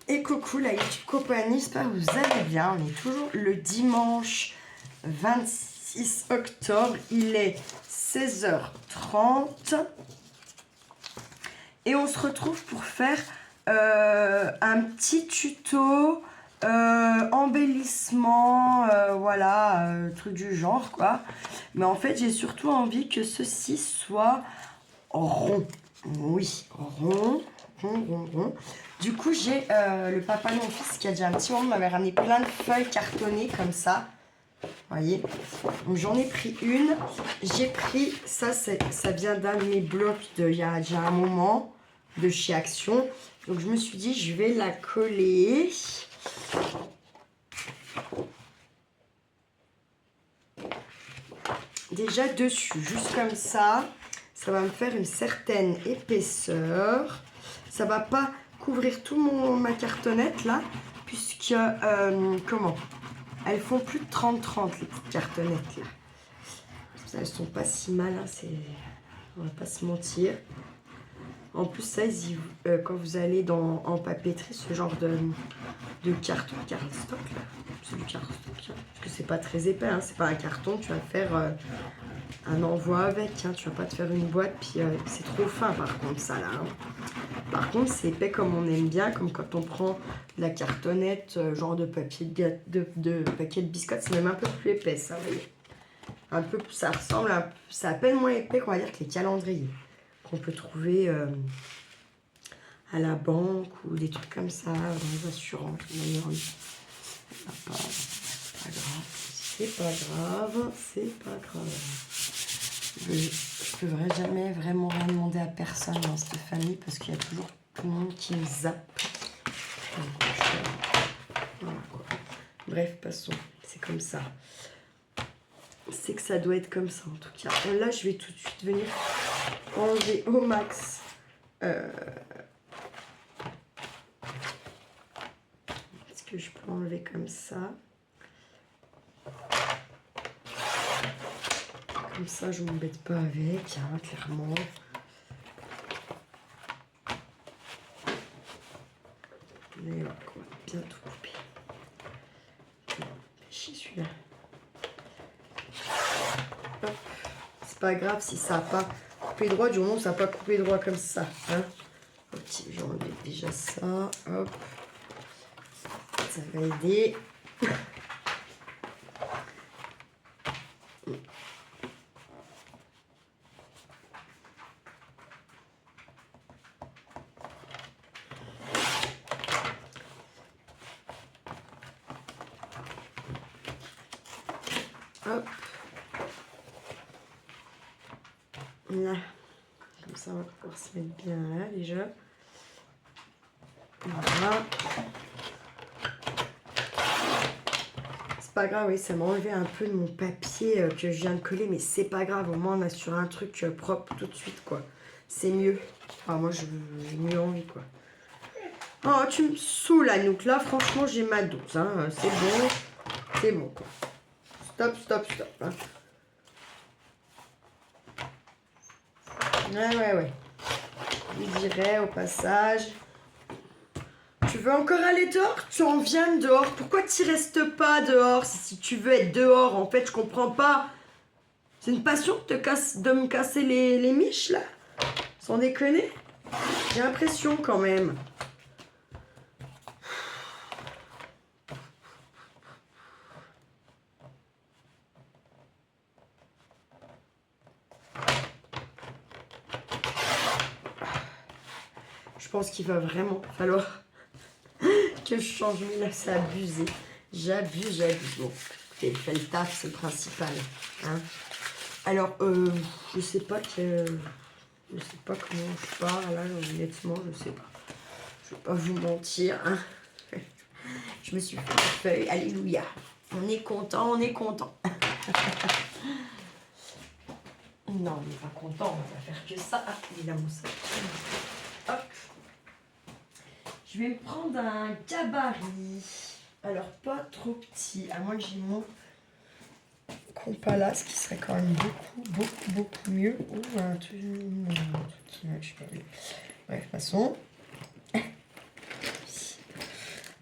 Et coucou la YouTube compagnie, j'espère que vous allez bien. On est toujours le dimanche 26 octobre, il est 16h30 et on se retrouve pour faire un petit tuto embellissement, voilà, truc du genre quoi. Mais en fait j'ai surtout envie que ceci soit rond, oui, rond. Du coup, j'ai le papa de mon fils qui a déjà un petit moment m'avait ramené plein de feuilles cartonnées comme ça. Vous voyez. Donc j'en ai pris une. J'ai pris, ça vient d'un de mes blocs il y a déjà un moment, de chez Action. Donc je me suis dit, je vais la coller. Déjà dessus, juste comme ça. Ça va me faire une certaine épaisseur. Ça va pas couvrir tout ma cartonnette là, puisque comment, elles font plus de 30-30 les petites cartonnettes là. Elles sont pas si mal, hein, on va pas se mentir. En plus ça, quand vous allez en papeterie, ce genre de carton cardstock là, c'est du cardstock, hein, parce que c'est pas très épais, hein, c'est pas un carton, tu vas faire un envoi avec, hein, tu vas pas te faire une boîte, puis c'est trop fin par contre ça là, hein. Par contre, c'est épais comme on aime bien, comme quand on prend de la cartonnette, genre de papier de paquet de biscottes, c'est même un peu plus épais, ça, vous voyez. Un peu, ça ressemble, c'est à peine moins épais qu'on va dire que les calendriers qu'on peut trouver à la banque ou des trucs comme ça, dans les assurances. C'est pas grave, c'est pas grave, c'est pas grave. Je ne devrais jamais vraiment rien demander à personne dans cette famille parce qu'il y a toujours tout le monde qui me zappe. Voilà, quoi. Bref, passons. C'est comme ça. C'est que ça doit être comme ça en tout cas. Là, je vais tout de suite venir enlever au max. Est-ce que je peux enlever comme ça? Comme ça, je ne m'embête pas avec, hein, clairement. Mais voilà, on va bien tout couper. Chier celui-là. C'est pas grave si ça n'a pas coupé droit, du moment où ça n'a pas coupé droit comme ça. Hein. Ok, j'ai enlevé déjà ça. Hop. Ça va aider. Hop. Là. Comme ça, on va pouvoir se mettre bien là déjà. Voilà. C'est pas grave, oui, ça m'a enlevé un peu de mon papier que je viens de coller, mais c'est pas grave, au moins on a sur un truc propre tout de suite, quoi. C'est mieux. Enfin, moi, j'ai mieux envie, quoi. Oh, tu me saoules, Anouk. Là, franchement, j'ai ma dose, hein. C'est bon. C'est bon, quoi. Stop, stop, stop. Hein. Ouais. Je dirais au passage. Tu veux encore aller dehors? Tu en viens dehors. Pourquoi tu restes pas dehors si tu veux être dehors? En fait, je comprends pas. C'est une passion de me casser les miches, là? Sans déconner? J'ai l'impression, quand même. Je pense qu'il va vraiment falloir que je change, mais là, c'est abusé. J'abuse. Bon, écoutez, il fait le taf, c'est le principal. Hein. Alors, je sais pas comment je parle, là, honnêtement, je sais pas. Je vais pas vous mentir, hein. Je me suis fait une feuille, alléluia. On est content, on est content. Non, on n'est pas content, on va faire que ça. Ah, il est là mon sac. Hop. Je vais me prendre un gabarit. Alors, pas trop petit, à moins que j'ai mon compas là, ce qui serait quand même beaucoup mieux. Ou un truc qui match. Bref, passons.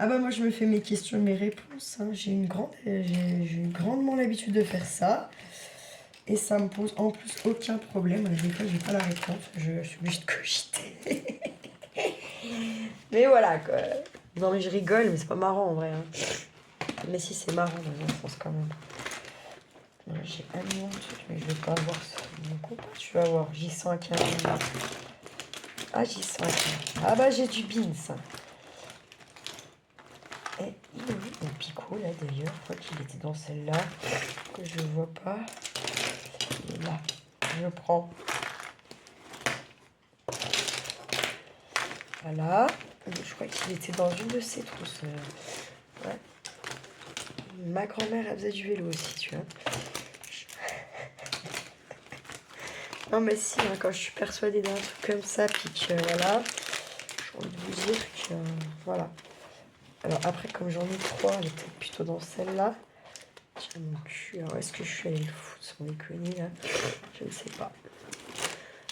Ah bah moi je me fais mes questions et mes réponses. Hein. J'ai grandement l'habitude de faire ça. Et ça me pose en plus aucun problème. Des fois j'ai pas la réponse, je suis obligée de cogiter. Mais voilà quoi. Non mais je rigole, mais c'est pas marrant en vrai. Hein. Mais si c'est marrant dans un sens quand même. J'ai un million de trucs, mais je vais pas avoir ça. Donc, tu vas voir, j'y sens un carré. Ah, j'y sens un carré. Ah bah j'ai du beans. Et il est où mon picot là d'ailleurs? Je crois qu'il était dans celle-là. Que je vois pas. Il est là. Je prends. Voilà. Je crois qu'il était dans une de ces trousses. Ouais. Ma grand-mère, elle faisait du vélo aussi, tu vois. Non, mais si, hein, quand je suis persuadée d'un truc comme ça, puis que voilà, j'ai envie de vous dire que voilà. Alors, après, comme j'en ai trois, elle est peut-être plutôt dans celle-là. Tiens, mon cul. Alors, est-ce que je suis allée le foutre sans déconner là? Je ne sais pas.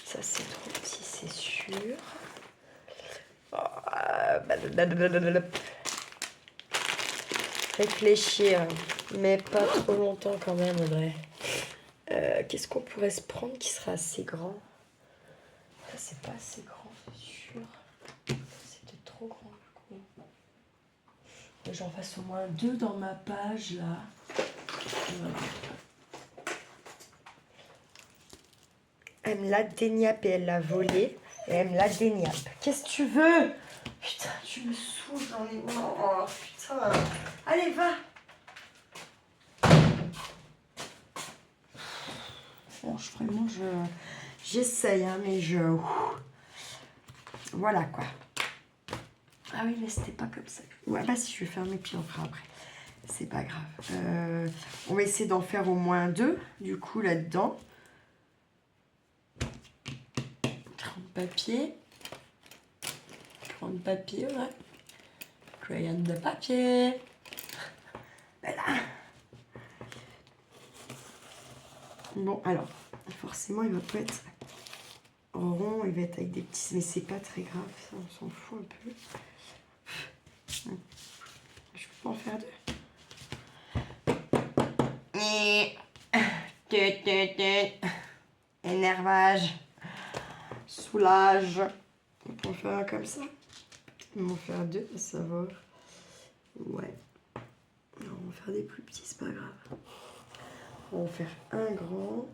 Ça, c'est trop petit, c'est sûr. Réfléchir, mais pas trop longtemps quand même, Audrey. Qu'est-ce qu'on pourrait se prendre qui sera assez grand? Ça, c'est pas assez grand, c'est sûr. C'était trop grand du coup. Que j'en fasse au moins 2 dans ma page là. Voilà. Elle me l'a déniappe et elle l'a volé. Et elle me l'a déniappe. Qu'est-ce que tu veux? Putain, tu me saoules, j'en ai marre. Oh putain. Allez, va. Franchement, j'essaye, hein, mais voilà quoi. Ah oui, mais c'était pas comme ça. Ouais, bah si, je vais faire mes pieds, on fera après. C'est pas grave. On va essayer d'en faire au moins 2, du coup, là-dedans. 30 papiers. 30 papiers, ouais. Crayon de papier. Voilà. Bon, alors, forcément, il va pas être rond, il va être avec des petits... Mais c'est pas très grave, ça, on s'en fout un peu. Je peux pas en faire 2. Énervage. Soulage. On peut en faire un comme ça. On va en faire 2, à savoir. Ouais. Non, on va faire des plus petits, c'est pas grave. On va en faire un grand.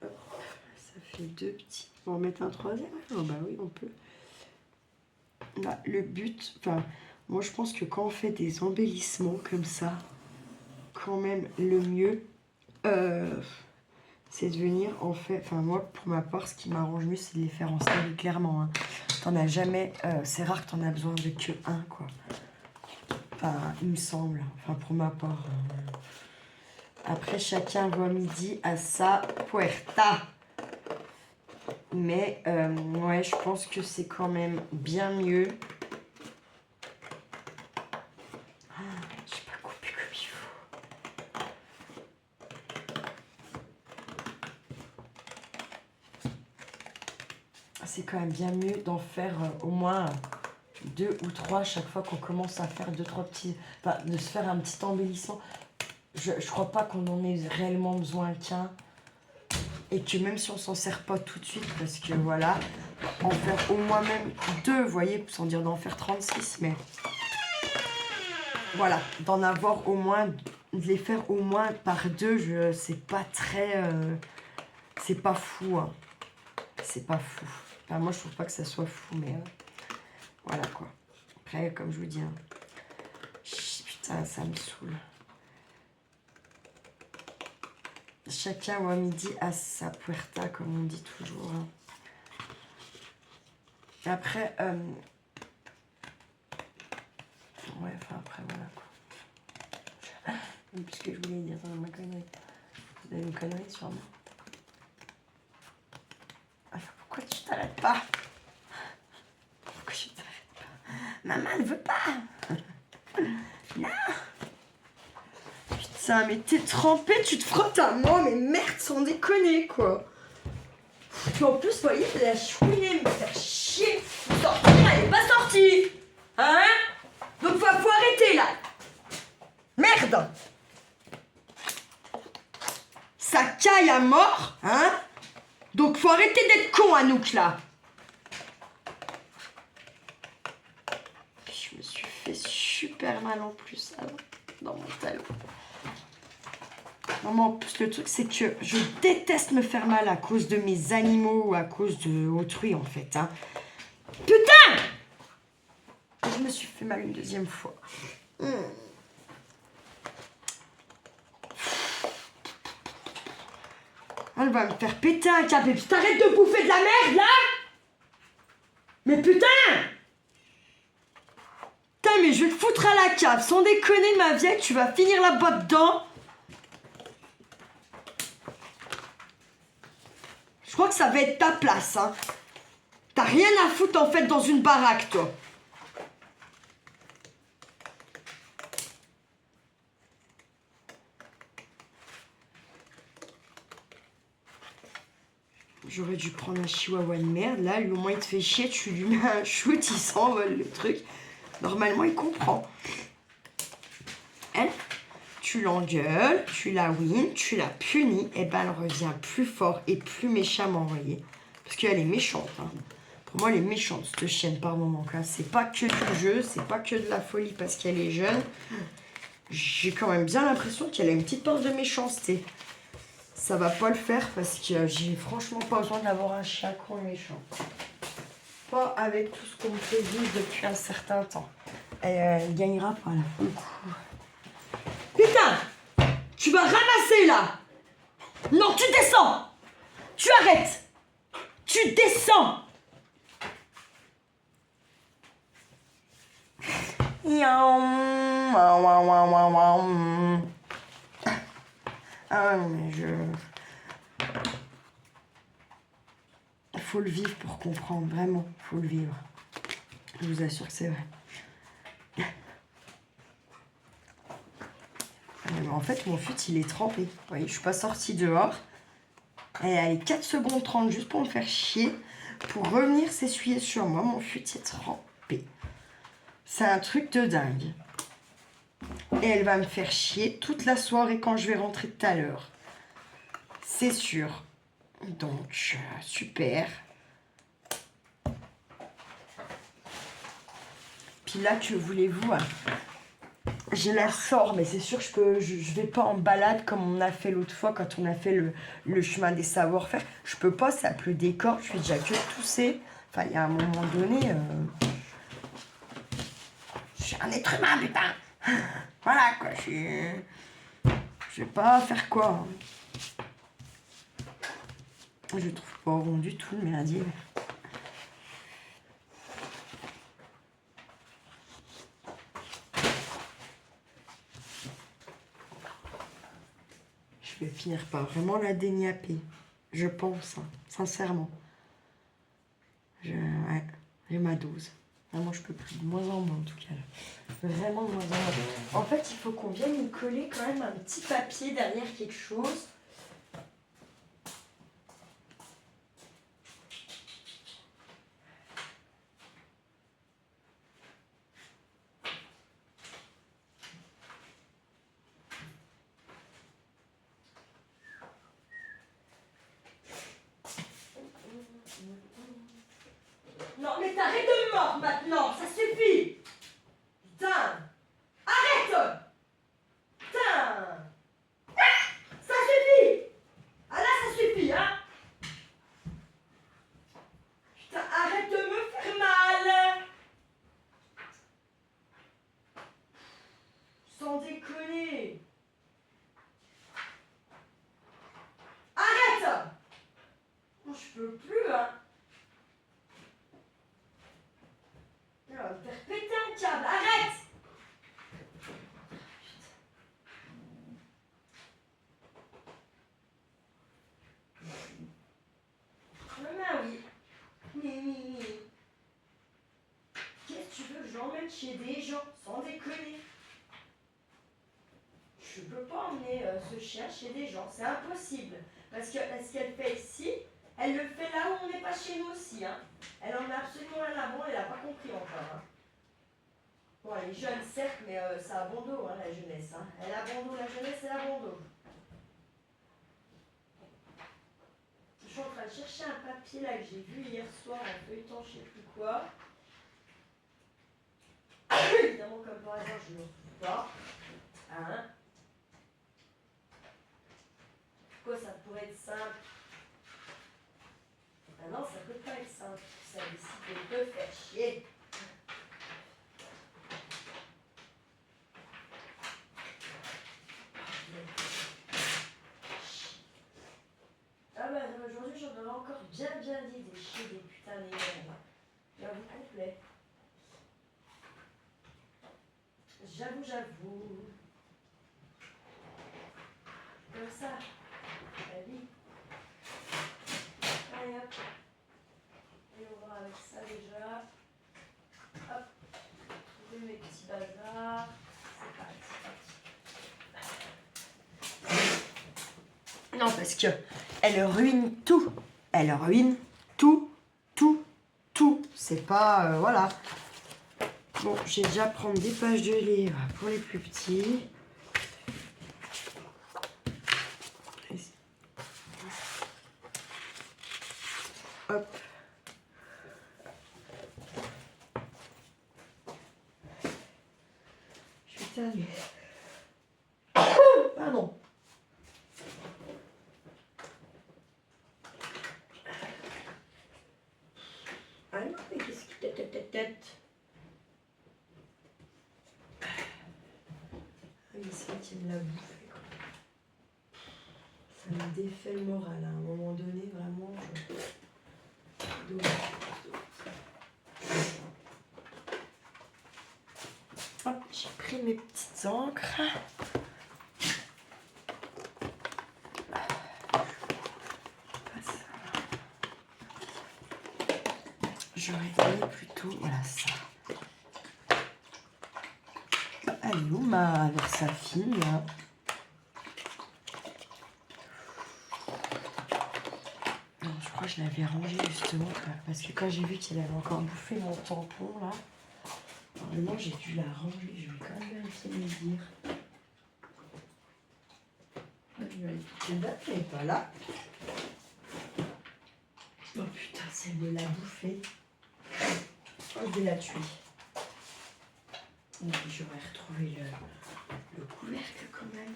Ça fait 2 petits. On va en mettre un troisième. Oh bah oui, on peut. Là, le but, enfin, moi je pense que quand on fait des embellissements comme ça, quand même le mieux, c'est de venir en fait, enfin moi pour ma part, ce qui m'arrange mieux, c'est de les faire en série clairement. Hein. T'en as jamais, c'est rare que t'en as besoin de que un quoi. Enfin, il me semble, enfin pour ma part. Après, chacun voit midi à sa puerta. Mais ouais, je pense que c'est quand même bien mieux. J'ai pas coupé comme il faut. C'est quand même bien mieux d'en faire au moins 2 ou 3 chaque fois qu'on commence à faire 2-3 petits... Enfin, de se faire un petit embellissement. Je crois pas qu'on en ait réellement besoin qu'un. Et que même si on s'en sert pas tout de suite, parce que voilà, en faire au moins même 2, vous voyez, sans dire d'en faire 36, mais voilà, d'en avoir au moins, de les faire au moins par 2, c'est pas très, c'est pas fou, hein. C'est pas fou. Enfin, moi, je trouve pas que ça soit fou, mais voilà quoi. Après, comme je vous dis, hein, putain, ça me saoule. Chacun ou à midi à sa puerta, comme on dit toujours. Hein. Après, ouais, enfin après, voilà quoi. Puisque je voulais dire ma connerie. Vous avez une connerie sur moi. Pourquoi tu t'arrêtes pas? Pourquoi tu t'arrêtes pas? Maman ne veut pas. putain, mais t'es trempé, tu te frottes à moi, mais merde, sans déconner, quoi. Puis en plus, vous voyez, la chouinée me fait chier. Sortir, elle est pas sortie. Hein? Donc faut arrêter, là. Merde. Ça caille à mort, hein? Donc faut arrêter d'être con, Anouk, là. Je me suis fait super mal en plus, alors, dans mon talon. Non, mais en plus, le truc, c'est que je déteste me faire mal à cause de mes animaux ou à cause de autrui, en fait. Hein. Putain! Je me suis fait mal une deuxième fois. Elle va me faire péter un câble. Et puis t'arrêtes de bouffer de la merde, là! Mais putain! Putain, mais je vais te foutre à la cave. Sans déconner, ma vieille, tu vas finir là-bas dedans. Je crois que ça va être ta place, hein. T'as rien à foutre, en fait, dans une baraque, toi. J'aurais dû prendre un chihuahua de merde. Là, lui, au moins, il te fait chier. Tu lui mets un shoot, il s'envole, le truc. Normalement, il comprend. Elle, tu l'engueules, tu la win, tu la punis. Et ben, elle revient plus fort et plus méchamment, vous voyez. Parce qu'elle est méchante, hein. Pour moi, elle est méchante, cette chienne, par moment. C'est pas que du jeu, c'est pas que de la folie parce qu'elle est jeune. J'ai quand même bien l'impression qu'elle a une petite dose de méchanceté. Ça va pas le faire parce que j'ai franchement pas besoin d'avoir un chien con méchant. Pas avec tout ce qu'on me fait vivre depuis un certain temps. Et elle gagnera pas là, pour le coup. Putain! Tu vas ramasser là! Non, tu descends! Tu arrêtes! Tu descends! Ah mais il faut le vivre pour comprendre, vraiment, il faut le vivre. Je vous assure que c'est vrai. Mais en fait, mon fut, il est trempé. Vous voyez, je suis pas sortie dehors. Et allez, 4 secondes 30 juste pour me faire chier. Pour revenir s'essuyer sur moi, mon fut est trempé. C'est un truc de dingue. Et elle va me faire chier toute la soirée quand je vais rentrer tout à l'heure. C'est sûr. Donc, super. Puis là, que voulez-vous, hein, je la sors, mais c'est sûr que je vais pas en balade comme on a fait l'autre fois quand on a fait le chemin des savoir-faire. Je peux pas, ça pleut des cordes, je suis déjà que toussée. Enfin, il y a un moment donné... Je suis un être humain, putain. Voilà, quoi, je vais pas faire quoi. Je trouve pas bon du tout le merdier. Je vais finir par vraiment la déniapper. Je pense, hein, sincèrement. Ouais, j'ai ma dose. Vraiment, je peux plus. De moins en moins, en tout cas. Là. Vraiment de moins en moins. En fait, il faut qu'on vienne y coller quand même un petit papier derrière quelque chose. Non, mais t'arrêtes de me mordre maintenant, ça suffit. Putain. Arrête. Putain. Ça suffit. Ah là, ça suffit, hein. Putain, arrête de me faire mal. Sans déconner. Arrête. Non, je peux plus, hein. Elle va me faire péter un câble, arrête. Oui. Oui. Qu'est-ce que tu veux que j'emmène chez des gens, sans déconner? Je peux pas emmener ce chien chez des gens. C'est impossible. Parce que ce qu'elle fait ici, elle le fait là où on n'est pas chez nous aussi. Hein. Elle en a absolument rien à bon, elle n'a pas compris encore. Hein. Bon, elle est jeune, certes, mais ça a bon dos, hein, la jeunesse. Hein. Elle a bon dos, la jeunesse, elle a bon dos. Je suis en train de chercher un papier là que j'ai vu hier soir en feuilletant, je ne sais plus quoi. Évidemment, comme par hasard, je ne le retrouve pas. Hein? Quoi, ça pourrait être simple? Ah non, ça peut pas être simple. Ça décide de te faire chier. Ah bah aujourd'hui, j'en aurais encore bien dit des chiens, des putains d'énerves. J'avoue complet. J'avoue. Comme ça. Allez. Allez hop. Et on va avec ça déjà. Hop. Trouver mes petits bazars. C'est parti. Non, parce que elle ruine tout. Elle ruine tout. C'est pas... voilà. Bon, j'ai déjà prendre des pages de livres pour les plus petits. Hop. Putain, mais... Pardon. Ah non, mais qu'est-ce qui tête. Ah, mais c'est vrai qu'il me l'a bouffé, quoi. Ça me défait le moral, à un moment donné, vraiment, Hop, j'ai pris mes petites encres. J'aurais donné plutôt, voilà ça. Elle est où ma Versafine là? Non, je crois que je l'avais rangée justement parce que quand j'ai vu qu'elle avait encore bouffé mon tampon là, normalement j'ai dû la ranger. Je vais quand même vérifier me dire. Elle n'est pas là. Oh putain, celle de la bouffée. Oh, je vais la tuer. Et puis j'aurais retrouvé le couvercle quand même.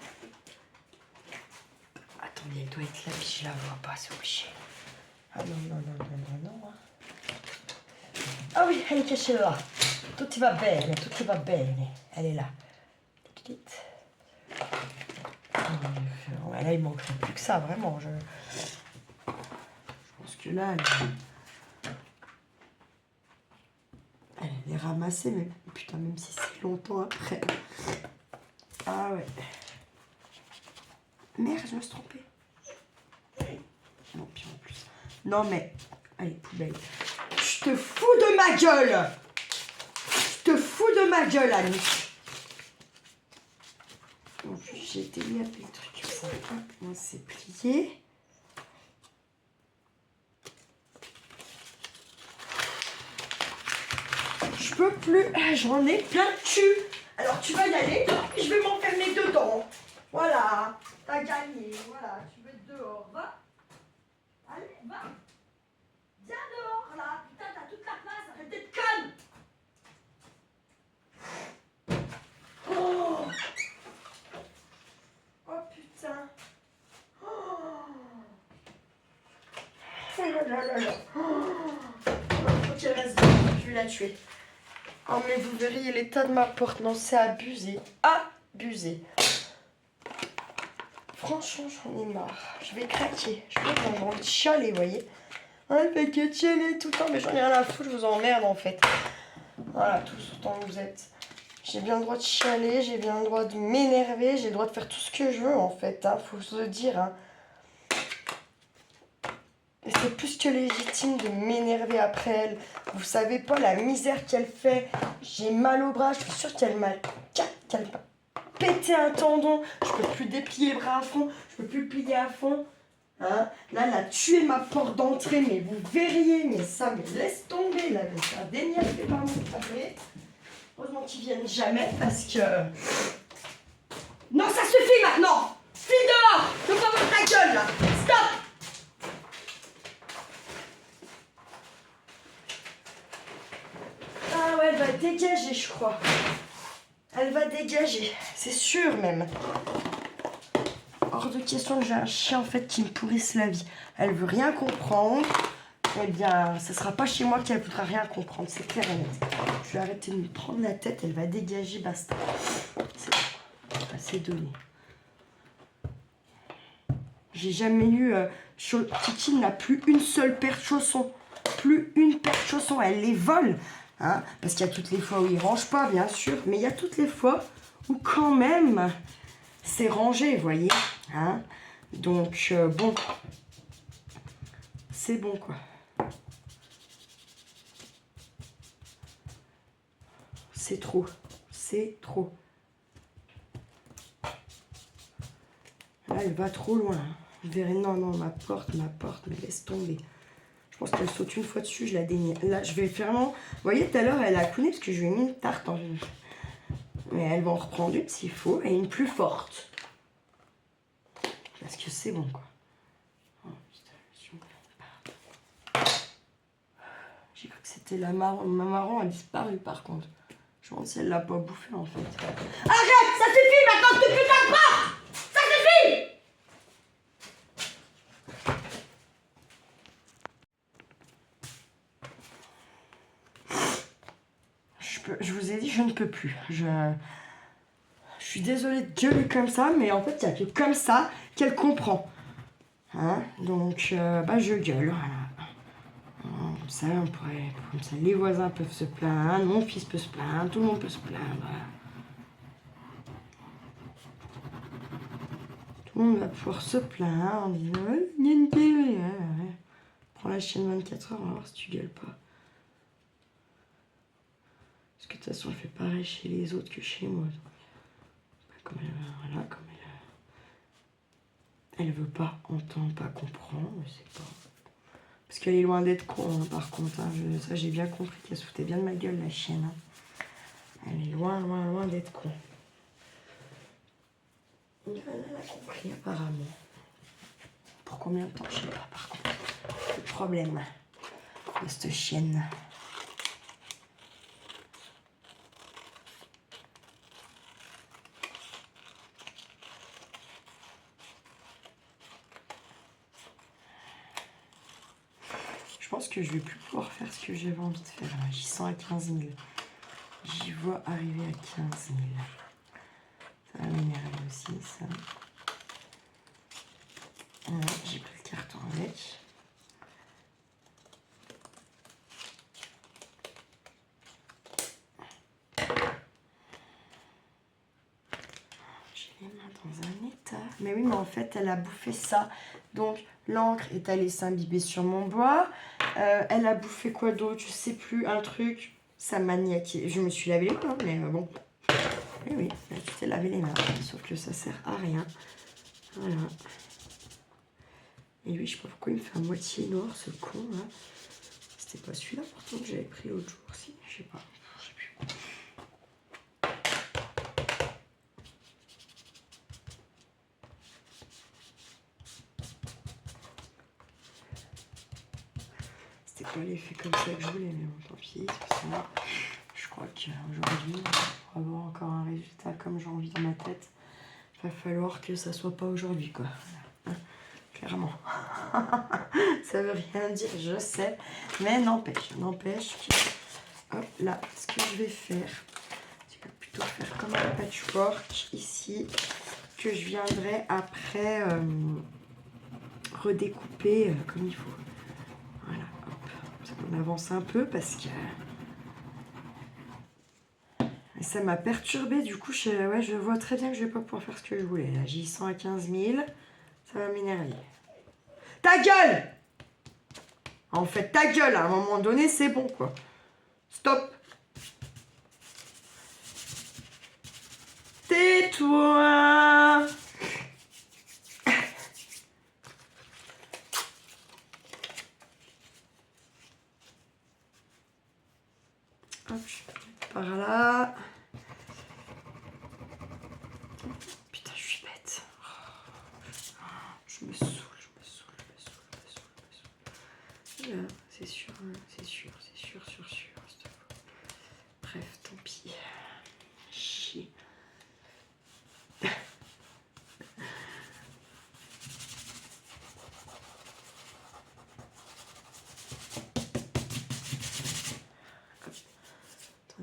Attendez, elle doit être là, puis je la vois pas, c'est obligé. Ah non. Ah oui, elle est cachée là. Tout va bien. Elle est là. Oh, là, il manquerait plus que ça, vraiment. Je pense que là, elle est ramassée, mais putain, même si c'est longtemps après. Ah ouais. Merde, je me suis trompée. Non, puis en plus. Non, mais. Allez, poubelle. Je te fous de ma gueule! Je te fous de ma gueule, Annie. En plus, j'ai été mis à les trucs comme ça. Moi, c'est plié. Je peux plus. J'en ai plein de cul. Alors, tu vas y aller. Je vais m'enfermer dedans. Voilà. T'as gagné. Voilà. Tu veux être dehors. Va. Allez, va. Viens dehors, là. Putain, t'as toute la place. Arrête d'être conne. Oh. Oh, putain. Oh. Oh là là. Oh. Faut qu'elle reste dehors. Je vais la tuer. Oh, mais vous verriez l'état de ma porte. Non, c'est abusé. Abusé. Franchement, j'en ai marre. Je vais craquer. Je crois que j'ai envie de chialer, vous voyez. Elle fait que chialer tout le temps, mais j'en ai rien à foutre, je vous emmerde en fait. Voilà, tous autant que vous êtes. J'ai bien le droit de chialer, j'ai bien le droit de m'énerver, j'ai le droit de faire tout ce que je veux en fait, hein, faut se le dire. Hein. Et c'est plus que légitime de m'énerver après elle. Vous savez pas la misère qu'elle fait. J'ai mal au bras, je suis sûre qu'elle m'a... péter un tendon, je peux plus déplier les bras à fond, je peux plus plier à fond. Hein, là, elle a tué ma porte d'entrée, mais vous verriez, mais ça me laisse tomber, là, mais ça déniaisé par mon carré. Heureusement qu'ils viennent jamais, parce que... Non, ça suffit maintenant! Fille dehors! Ne pas voir ta gueule, là! Stop! Ah ouais, elle va dégager, je crois. Elle va dégager, c'est sûr même. Hors de question que j'ai un chien en fait qui me pourrisse la vie. Elle veut rien comprendre. Eh bien, ce sera pas chez moi qu'elle voudra rien comprendre, c'est clair et net. Je vais arrêter de me prendre la tête, elle va dégager, basta. C'est donné. J'ai jamais eu... Titi n'a plus une seule paire de chaussons. Plus une paire de chaussons, elle les vole. Hein, parce qu'il y a toutes les fois où il range pas, bien sûr. Mais il y a toutes les fois où quand même, c'est rangé, vous voyez. Hein, donc, bon. C'est bon, quoi. C'est trop. C'est trop. Là, elle va trop loin. Vous verrez, non, ma porte, mais laisse tomber. Je pense qu'elle saute une fois dessus, je la dénie. Là, je vais vraiment... Vous voyez, tout à l'heure, elle a couné parce que je lui ai mis une tarte en... Mais elle va en reprendre une s'il faut, et une plus forte. Parce que c'est bon, quoi. Oh, putain, j'ai cru que c'était la marron. Ma marron a disparu, par contre. Je me demande si elle l'a pas bouffé, en fait. Arrête, ça suffit maintenant que tu putain de porte! Ça suffit! Je vous ai dit, je ne peux plus. Je suis désolée de gueuler comme ça, mais en fait, il n'y a que comme ça qu'elle comprend. Hein, donc, bah, je gueule, voilà. Comme ça, comme ça, les voisins peuvent se plaindre, mon fils peut se plaindre, tout le monde peut se plaindre. Voilà. Tout le monde va pouvoir se plaindre en disant il y a une télé. Prends la chaîne 24 heures, on va voir si tu gueules pas. Parce que de toute façon, elle fait pareil chez les autres que chez moi. Comme elle, voilà, comme elle veut pas entendre, pas comprendre, je sais pas. Parce qu'elle est loin d'être con, hein, par contre. Hein, ça, j'ai bien compris qu'elle se foutait bien de ma gueule, la chienne. Hein. Elle est loin, loin, loin d'être con. Elle a compris, apparemment. Pour combien de temps, je sais pas, par contre. Le problème de cette chienne. Je pense que je vais plus pouvoir faire ce que j'avais envie de faire. J'y sens à 15 000. J'y vois arriver à 15 000. Ça va m'énerver aussi, ça. J'ai pris le carton avec. J'ai les mains dans un état. Mais oui, mais en fait, elle a bouffé ça. Donc, l'encre est allée s'imbiber sur mon doigt. Elle a bouffé quoi d'autre? Je sais plus, un truc. Ça m'a niaqué. Je me suis lavé les mains, mais bon. Oui, tu t'es lavé les mains. Sauf que ça sert à rien. Voilà. Et lui, je sais pas pourquoi il me fait à moitié noir, ce con, là. C'était pas celui-là, pourtant, que j'avais pris l'autre jour. Si, je sais pas. Je sais plus. C'était pas l'effet comme ça que je voulais, mais bon, tant pis. Ça, je crois qu'aujourd'hui, pour avoir encore un résultat comme j'ai envie dans ma tête, il va falloir que ça soit pas aujourd'hui, quoi. Voilà. Clairement. Ça veut rien dire, je sais. Mais n'empêche que... Hop là, ce que je vais faire, je vais plutôt faire comme un patchwork ici, que je viendrai après redécouper comme il faut. Voilà, hop. Ça, on avance un peu parce que... Et ça m'a perturbée, du coup, je vois très bien que je vais pas pouvoir faire ce que je voulais. Là, j'y sens à 15 000, ça va m'énerver. Ta gueule! En fait, ta gueule, à un moment donné, c'est bon, quoi. Stop! Tais-toi! toi. Hop, par là. Putain, je suis bête. Je me saoule. C'est sûr. Bref, tant pis. Chier.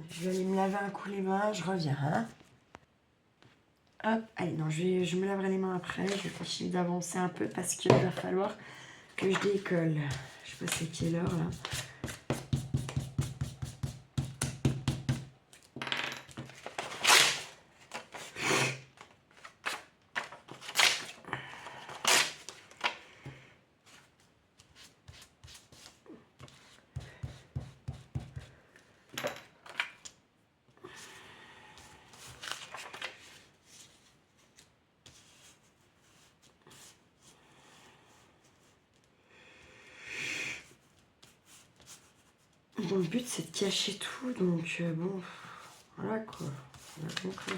Je vais aller me laver un coup les mains, je reviens. Hein. Hop, allez, non, je me laverai les mains après. Je vais continuer d'avancer un peu parce qu'il va falloir que je décolle. Je sais pas c'est quelle heure là. Bon, le but c'est de cacher tout, donc bon, voilà quoi. On a compris.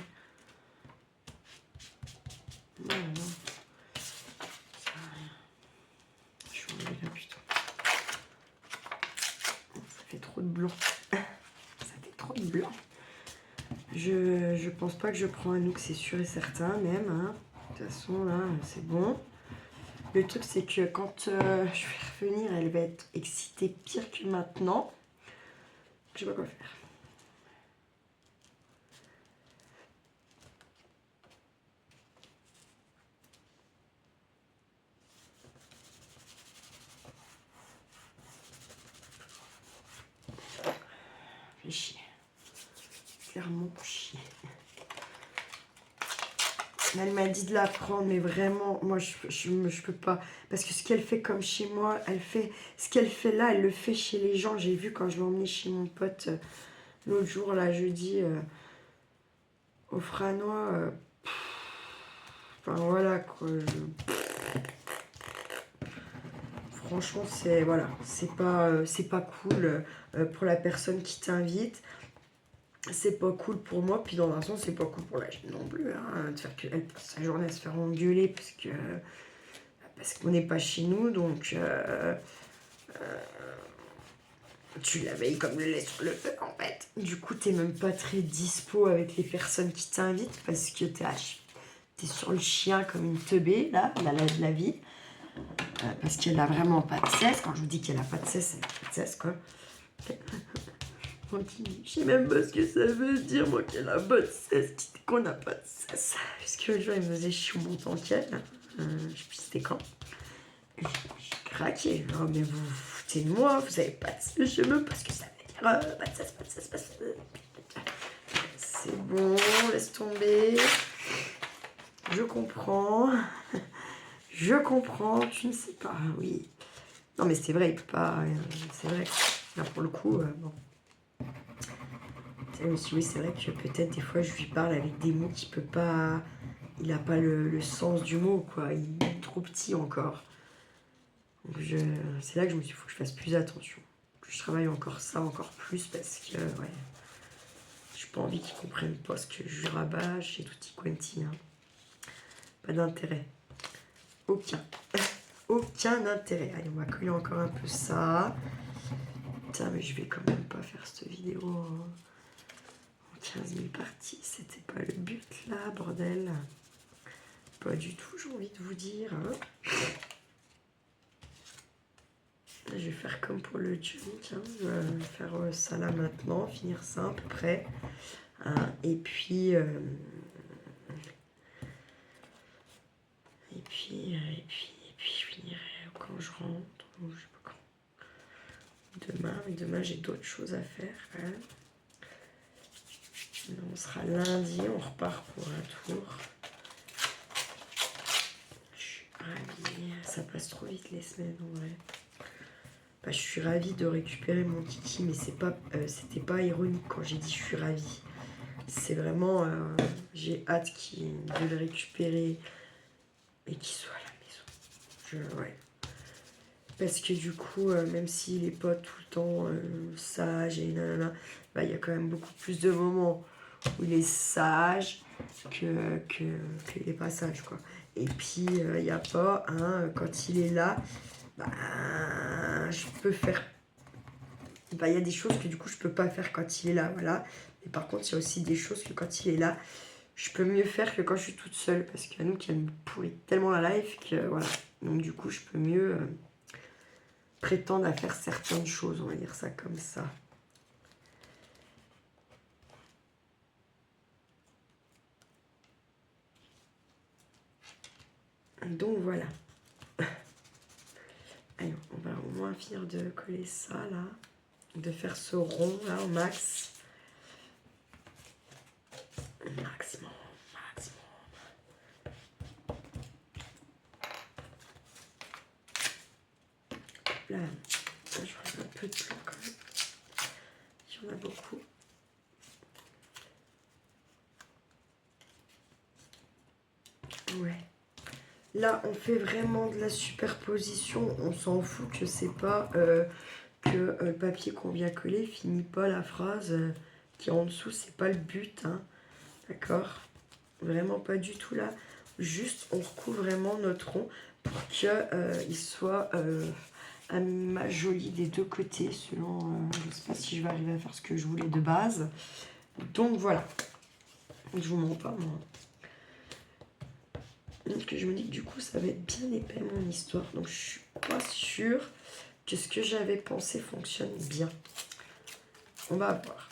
Non, ça va rien. Je vais enlever là plutôt. Ça fait trop de blanc. Ça fait trop de blanc. Je pense pas que je prends un look, c'est sûr et certain même. Hein. De toute façon là, c'est bon. Le truc c'est que quand je vais revenir, elle va être excitée pire que maintenant. Je sais pas quoi faire. Fais chier. Clairement chier. Elle m'a dit de la prendre, mais vraiment, moi je peux pas. Parce que ce qu'elle fait comme chez moi, elle fait. Ce qu'elle fait là, elle le fait chez les gens. J'ai vu quand je l'ai emmenée chez mon pote l'autre jour, là, jeudi, au Franois. Enfin voilà quoi. Franchement, c'est voilà, c'est pas cool pour la personne qui t'invite. C'est pas cool pour moi, puis dans un sens, c'est pas cool pour la jeune non plus. Hein, de faire qu'elle passe sa journée à se faire engueuler parce qu'on n'est pas chez nous, donc tu la veilles comme le lait sur le feu en fait. Du coup, t'es même pas très dispo avec les personnes qui t'invitent parce que t'es sur le chien comme une teubée, là, de la vie. Parce qu'elle a vraiment pas de cesse. Quand je vous dis qu'elle a pas de cesse, elle a pas de cesse, quoi. Je sais même pas ce que ça veut dire, moi, qu'elle a pas de cesse, qu'on n'a pas de cesse. Puisque le jour, il me faisait chier au montant qu'elle. Je sais plus c'était quand. J'ai craqué. Oh, mais vous vous foutez de moi, vous avez pas de cesse. Je sais même pas ce que ça veut dire. Pas de cesse, pas de cesse, pas de cesse. C'est bon, laisse tomber. Je comprends. Je comprends, tu ne sais pas, oui. Non, mais c'est vrai, il peut pas. C'est vrai. Là, pour le coup, bon. Je me suis dit, oui, c'est vrai que peut-être des fois je lui parle avec des mots qu'il peut pas. Il n'a pas le sens du mot, quoi. Il est trop petit encore. Donc c'est là que je me suis dit, il faut que je fasse plus attention. Que je travaille encore ça, encore plus, parce que, ouais. J'ai pas envie qu'ils comprennent pas ce que je rabâche et tutti quanti. Hein. Pas d'intérêt. Aucun. Aucun intérêt. Allez, on va coller encore un peu ça. Putain, mais je vais quand même pas faire cette vidéo en 15 000 parties. C'était pas le but, là, bordel. Pas du tout, j'ai envie de vous dire. Hein. Je vais faire comme pour le junk. Hein. Je vais faire ça là maintenant, finir ça à peu près. Hein. Et puis... je finirai quand je rentre, ou je sais pas quand. Demain j'ai d'autres choses à faire. Hein. On sera lundi, on repart pour un tour. Je suis ravie, ça passe trop vite les semaines en vrai. Bah, je suis ravie de récupérer mon kiki, mais c'était pas ironique quand j'ai dit je suis ravie. C'est vraiment... j'ai hâte de le récupérer et qu'il soit à la maison. Ouais. Parce que du coup, même s'il n'est pas tout le temps sage et nanana, bah, il y a quand même beaucoup plus de moments où il est sage que il n'est pas sage, quoi. Et puis, il n'y a pas, hein, quand il est là, bah, je peux faire... Bah, il y a des choses que du coup, je peux pas faire quand il est là, voilà. Et par contre, il y a aussi des choses que quand il est là, je peux mieux faire que quand je suis toute seule. Parce qu'il y a nous qui me pourrit tellement la life que, voilà. Donc du coup, je peux mieux... prétendre à faire certaines choses, on va dire ça comme ça. Donc voilà. Allez, on va au moins finir de coller ça là, de faire ce rond là au max. Maximum. Là, je rajoute un peu de plomb quand même. Il y en a beaucoup. Ouais. Là, on fait vraiment de la superposition. On s'en fout que c'est pas que le papier qu'on vient coller finit pas la phrase qui est en dessous. C'est pas le but, hein. D'accord? Vraiment pas du tout là. Juste, on recouvre vraiment notre rond pour qu'il soit à minima joli des deux côtés. Selon, je sais pas si je vais arriver à faire ce que je voulais de base. Donc voilà. Je vous mens pas, moi. Donc je me dis que du coup, ça va être bien épais mon histoire. Donc je suis pas sûre que ce que j'avais pensé fonctionne bien. On va voir.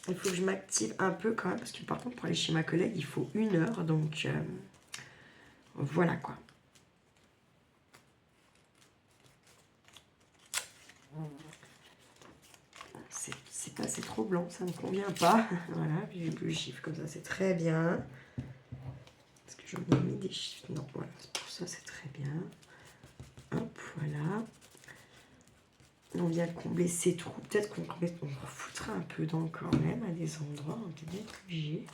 Il faut que je m'active un peu quand même, parce que par contre, pour aller chez ma collègue, il faut 1 heure. Donc, voilà quoi. C'est trop blanc, ça ne me convient pas. Voilà, puis j'ai plus le chiffre comme ça, c'est très bien. Parce que j'en ai mis des chiffres. Non, voilà, pour ça, c'est très bien. Hop, voilà. On vient combler ces trous. Peut-être qu'on refoutra un peu d'encre quand même à des endroits. On est bien obligé.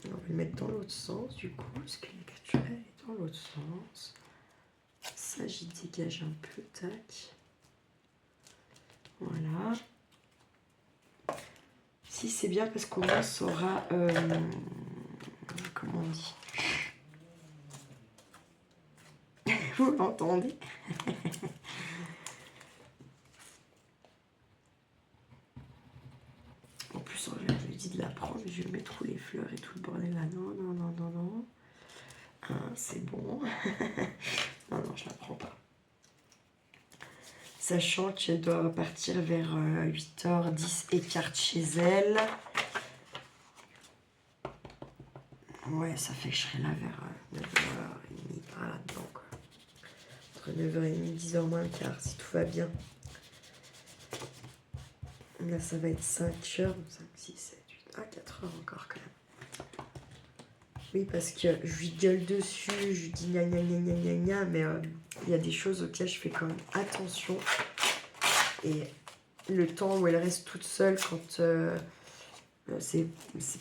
On va le mettre dans l'autre sens du coup, parce que l'écriture est dans l'autre sens. Ça, j'y dégage un peu, tac. Voilà. Si c'est bien parce qu'au moins ça aura... comment on dit? Vous l'entendez? En plus, je lui dis de la prendre, je vais mettre où les fleurs et tout le bordel là. Non, non, non, non, non. Hein, c'est bon. Non, non, je la prends pas. Sachant qu'elle doit repartir vers 8h10 et quart chez elle. Ouais, ça fait que je serai là vers 9h30, par là-dedans, quoi. Entre 9h30 et 10h moins le quart, si tout va bien. Là, ça va être 5h, 5, 6, 7, 8, 4h encore quand même. Oui, parce que je lui gueule dessus, je lui dis gna gna gna gna gna gna, mais il y a des choses auxquelles je fais quand même attention. Et le temps où elle reste toute seule quand c'est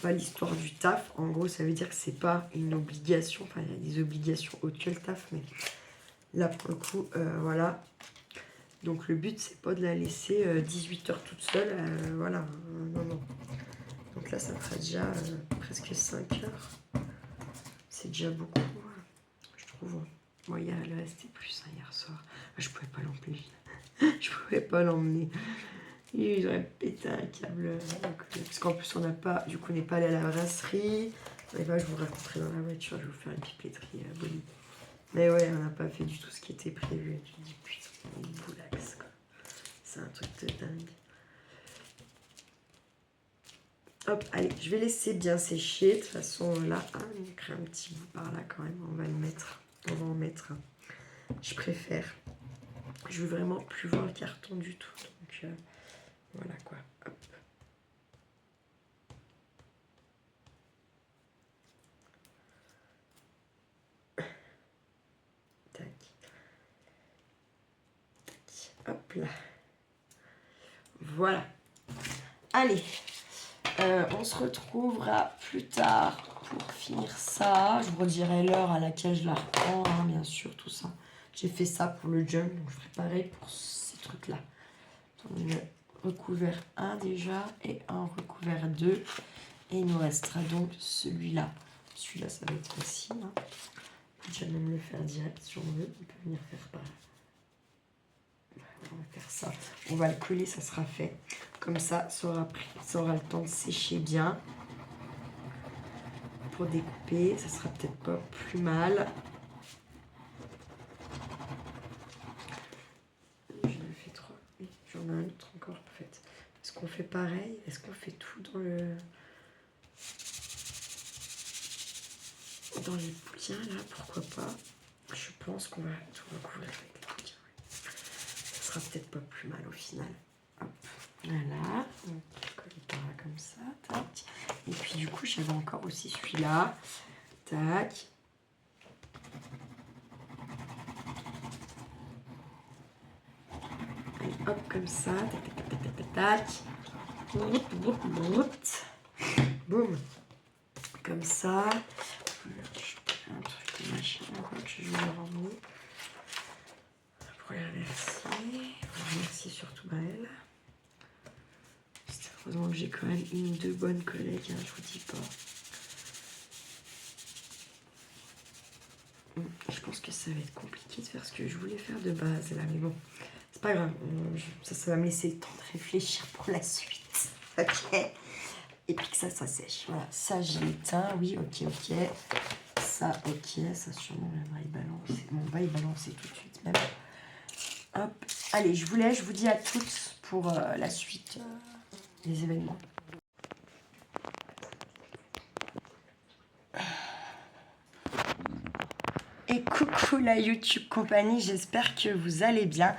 pas l'histoire du taf, en gros, ça veut dire que c'est pas une obligation. Enfin, il y a des obligations autres que le taf, mais là, pour le coup, voilà. Donc, le but, c'est pas de la laisser 18h toute seule, voilà. Non, non. Donc là, ça fera déjà presque 5 heures. C'est déjà beaucoup, je trouve. Bon, il restait plus hier soir. Je pouvais pas l'emmener. Je pouvais pas l'emmener. Il aurait pété un câble. Parce qu'en plus, on n'a pas, du coup, on n'est pas allé à la brasserie. Et bah, je vous raconterai dans la voiture. Je vais vous faire une pipetterie bonne. Mais ouais, on n'a pas fait du tout ce qui était prévu. Tu te dis, putain, on boulax, quoi. C'est un truc de dingue. Hop, allez, je vais laisser bien sécher. De toute façon, là, on crée un petit bout par là quand même. On va le mettre. On va en mettre. Je préfère. Je veux vraiment plus voir le carton du tout. Donc, voilà quoi. Hop. Tac. Tac. Hop là. Voilà. Allez, on se retrouvera plus tard pour finir ça. Je vous redirai l'heure à laquelle je la reprends, hein, bien sûr, tout ça. J'ai fait ça pour le jump, donc je ferai pareil pour ces trucs-là. On a recouvert 1 déjà et un recouvert 2. Et il nous restera donc celui-là. Celui-là, ça va être facile. Hein. On peut même le faire direct si on veut. On peut venir faire par là. On va faire ça. On va le coller, ça sera fait. Comme ça, ça aura le temps de sécher bien. Pour découper, ça sera peut-être pas plus mal. Je le fais trop. Oui, j'en ai un autre encore en fait. Est-ce qu'on fait pareil? Est-ce qu'on fait tout dans le... Dans les bouquins là, pourquoi pas? Je pense qu'on va tout recouvrir avec les bouquins. Ça sera peut-être pas plus mal au final. Hop, voilà. On colle par là comme ça, tac. Et puis du coup, j'avais encore aussi celui-là. Tac. Allez, hop, comme ça. Tac, tac, tac, tac, tac, tac. Boum. Comme ça. Un truc de machin, quoi, que je vais le rendre. Pour les remercier. Pour remercier surtout Maëlle. Heureusement que j'ai quand même 1 ou 2 bonnes collègues, hein, je vous dis pas. Je pense que ça va être compliqué de faire ce que je voulais faire de base là, mais bon, c'est pas grave. Ça va me laisser le temps de réfléchir pour la suite. Ok. Et puis que ça sèche. Voilà, ça j'ai éteint, oui, ok. Ça, ok, ça sûrement on va y balancer. Bon, on va y balancer tout de suite même. Hop, allez, je vous laisse, je vous dis à toutes pour la suite des événements. Et coucou la YouTube compagnie, j'espère que vous allez bien.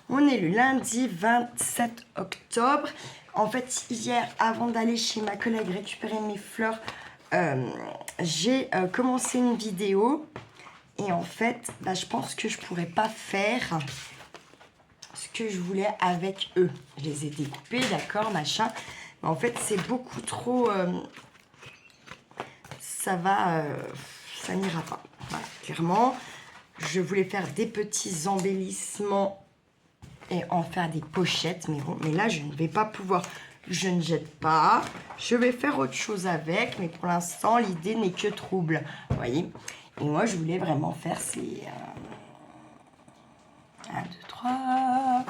On est le lundi 27 octobre. En fait, hier, avant d'aller chez ma collègue récupérer mes fleurs, j'ai commencé une vidéo. Et en fait, je pense que je pourrais pas faire ce que je voulais avec eux. Je les ai découpés, d'accord, machin. Mais en fait, c'est beaucoup trop... ça n'ira pas. Voilà, clairement, je voulais faire des petits embellissements et en faire des pochettes. Mais bon, mais là, je ne vais pas pouvoir. Je ne jette pas. Je vais faire autre chose avec. Mais pour l'instant, l'idée n'est que trouble. Vous voyez? Et moi, je voulais vraiment faire ces... 1, 2, 3.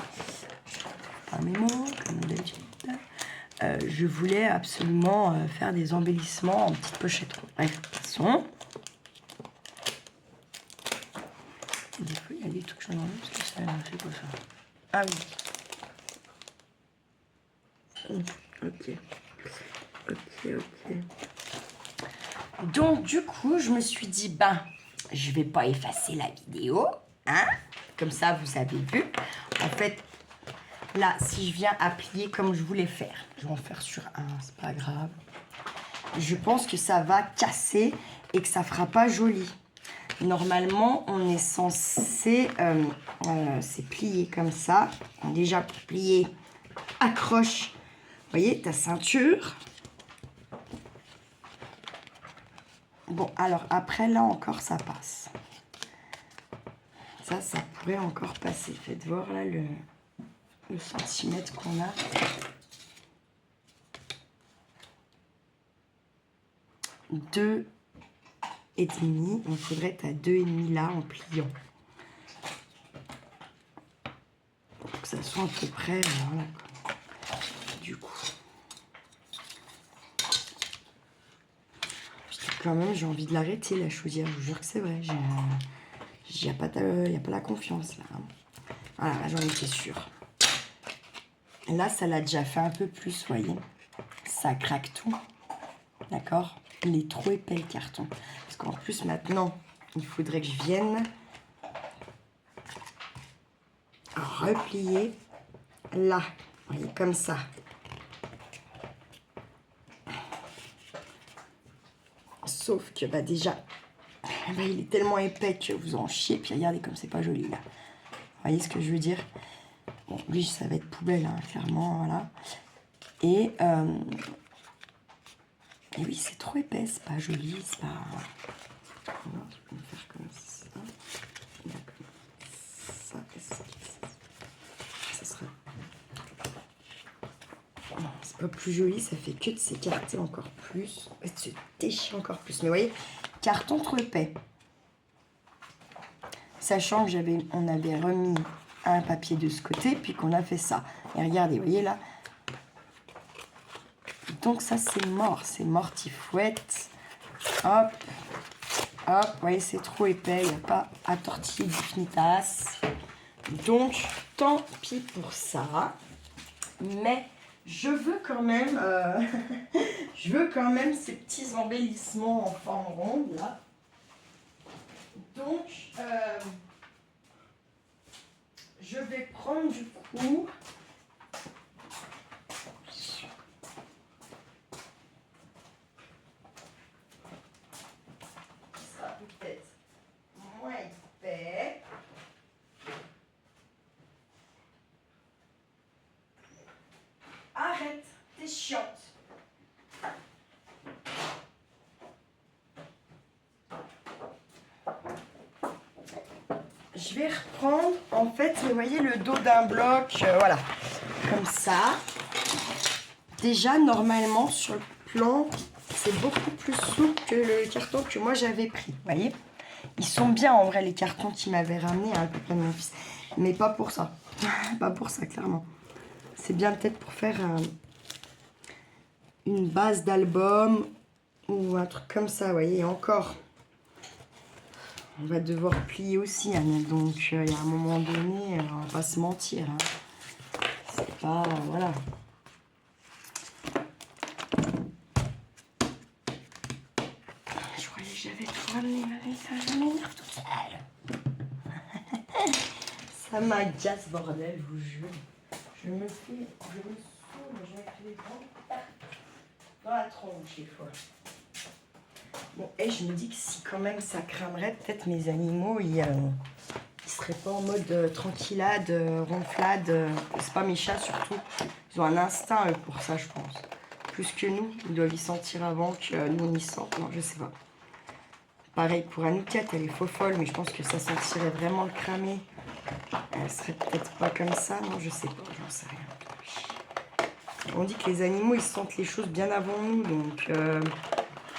Pas mes mots, comme d'habitude. Je voulais absolument faire des embellissements en petites pochettes. Bref, passons. Des fois, il y a des trucs que j'en ai parce que ça c'est quoi ça? Ah oui. Ok. Donc, du coup, je me suis dit, je vais pas effacer la vidéo, hein? Comme ça, vous avez vu. En fait, là, si je viens applier comme je voulais faire, je vais en faire sur un, c'est pas grave. Je pense que ça va casser et que ça fera pas joli. Normalement, on est censé, c'est plier comme ça. Déjà, pour plier, accroche, vous voyez, ta ceinture. Bon, alors après, là encore, ça passe. Ça pourrait encore passer. Faites voir, là, le centimètre qu'on a. Deux et demi. Il faudrait être à 2,5 là, en pliant. Pour que ça soit à peu près, voilà, quoi. Du coup. Quand même, j'ai envie de l'arrêter, la chaudière. Je vous jure que c'est vrai. Il n'y a pas la confiance, là. Voilà, là, j'en étais sûre. Là, ça l'a déjà fait un peu plus, vous voyez. Ça craque tout. D'accord? Il est trop épais, le carton. Parce qu'en plus, maintenant, il faudrait que je vienne replier là. Vous voyez, comme ça. Sauf que, déjà, il est tellement épais que vous en chiez. Puis regardez comme c'est pas joli, là. Vous voyez ce que je veux dire? Bon, lui, ça va être poubelle, hein, clairement, voilà. Et oui, c'est trop épais, c'est pas joli, c'est pas... Voilà, je peux me faire comme ça. Là, comme ça, ça serait... C'est pas plus joli, ça fait que de s'écarter encore plus, de se déchirer encore plus. Mais vous voyez, carton trop épais. Sachant que on avait remis un papier de ce côté, puis qu'on a fait ça. Et regardez, vous voyez là. Donc ça, c'est mort, c'est mortifouette. Hop, hop, vous voyez, c'est trop épais, il n'y a pas à tortiller du finitas. Donc, tant pis pour ça. Mais je veux quand même, ces petits embellissements en forme ronde, là. Donc, je vais prendre du coup... Ça peut-être moins épais. Arrête, t'es chiante. Je vais reprendre, en fait, vous voyez le dos d'un bloc, voilà, comme ça. Déjà, normalement, sur le plan, c'est beaucoup plus souple que le carton que moi j'avais pris, vous voyez. Ils sont bien, en vrai, les cartons qu'il m'avait ramenés, hein, le copain de mon fils. Mais pas pour ça. Pas pour ça, clairement. C'est bien peut-être pour faire une base d'album ou un truc comme ça, vous voyez, et encore. On va devoir plier aussi, hein, donc il y a un moment donné, on va pas se mentir. Hein. C'est pas... voilà. Je croyais que j'avais tout ramené, mais ça m'énerve toute seule. Ça m'agace, bordel, je vous jure. Je me saoule, je me fais les dents dans la tronche des fois. Bon, et je me dis que si quand même ça cramerait, peut-être mes animaux, ils seraient pas en mode tranquillade, ronflade. C'est pas mes chats surtout. Ils ont un instinct pour ça, je pense. Plus que nous, ils doivent y sentir avant que nous on y sente. Non, je sais pas. Pareil pour Anoukat, elle est faux folle, mais je pense que ça sentirait vraiment le cramer. Elle serait peut-être pas comme ça, non, je sais pas, j'en sais rien. On dit que les animaux, ils sentent les choses bien avant nous, donc...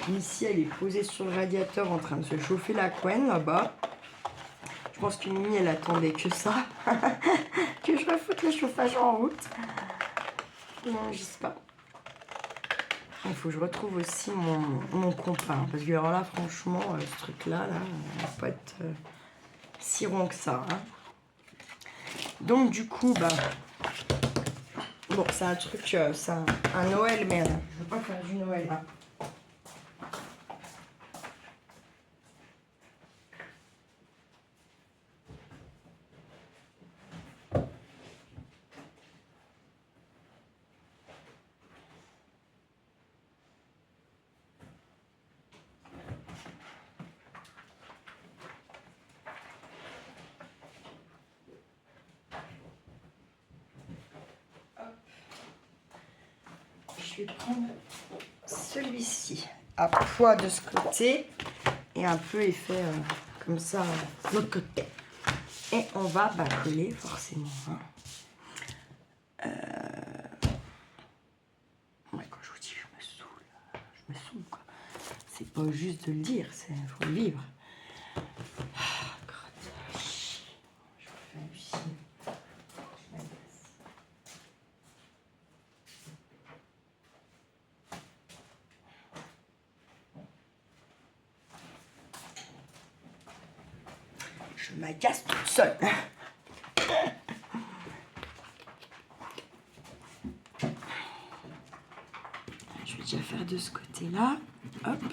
Ici, elle est posée sur le radiateur en train de se chauffer la couenne là-bas. Je pense que Mimi, elle attendait que ça. Que je refoute le chauffage en route. Non, je sais pas. Il faut que je retrouve aussi mon compas. Parce que alors là, franchement, ce truc-là, là, va pas être si rond que ça. Hein. Donc, du coup, bah... Bon, c'est un truc, c'est un Noël, mais je veux pas faire du Noël, là. Je vais prendre celui-ci à poids de ce côté et un peu effet comme ça de l'autre côté. Et on va coller forcément. Hein. Ouais, quand je vous dis je me saoule quoi. C'est pas juste de le dire, il faut le vivre. Je refais un lucide. Je m'agace toute seule. Je vais déjà faire de ce côté-là. Hop.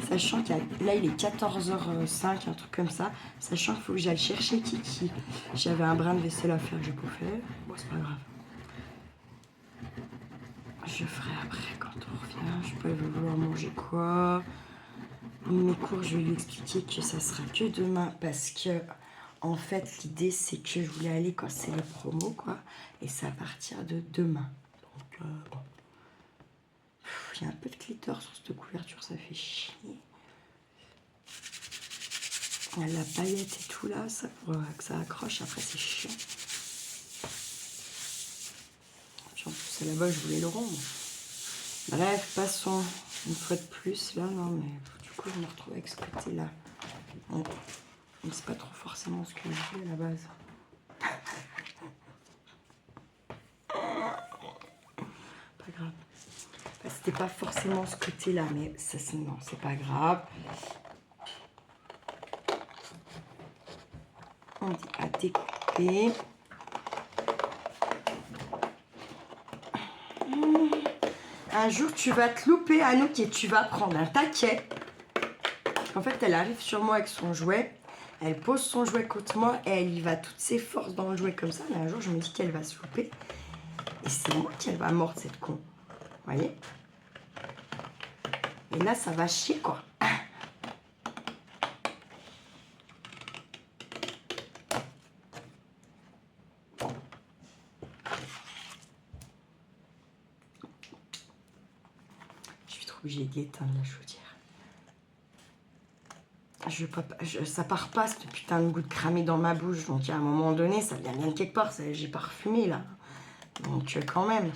Sachant qu'il là, il est 14h05, un truc comme ça. Sachant qu'il faut que j'aille chercher Kiki. J'avais un brin de vaisselle à faire, j'ai pas fait. Bon, c'est pas grave. Je ferai après quand on revient. Je sais pas, il va vouloir manger quoi. Mes cours, je vais lui expliquer que ça sera que demain parce que En fait, l'idée, c'est que je voulais aller quand c'est les promos, quoi. Et ça va partir de demain. Donc, bon. Il y a un peu de glitter sur cette couverture, ça fait chier. Il y a la paillette et tout là, ça pour que ça accroche, après c'est chiant. Puis en plus à la base je voulais le rond. Bref, passons une fois de plus là, non mais du coup je me retrouve avec ce côté là. Bon, c'est pas trop forcément ce que je voulais à la base. Pas grave. Enfin, c'était pas forcément ce côté là, mais ça non, c'est pas grave. On dit à découper. Un jour, tu vas te louper, Anouk, et tu vas prendre un taquet. En fait, elle arrive sur moi avec son jouet. Elle pose son jouet contre moi et elle y va toutes ses forces dans le jouet comme ça. Mais un jour, je me dis qu'elle va se louper. Et c'est moi qu'elle va mordre, cette con. Vous voyez? Et là, ça va chier, quoi. Je suis trop obligée d'éteindre la chaudière. Ça part pas, ce putain de goût de cramé dans ma bouche. Donc, à un moment donné, ça vient bien de quelque part. J'ai parfumé, là. Donc, quand même.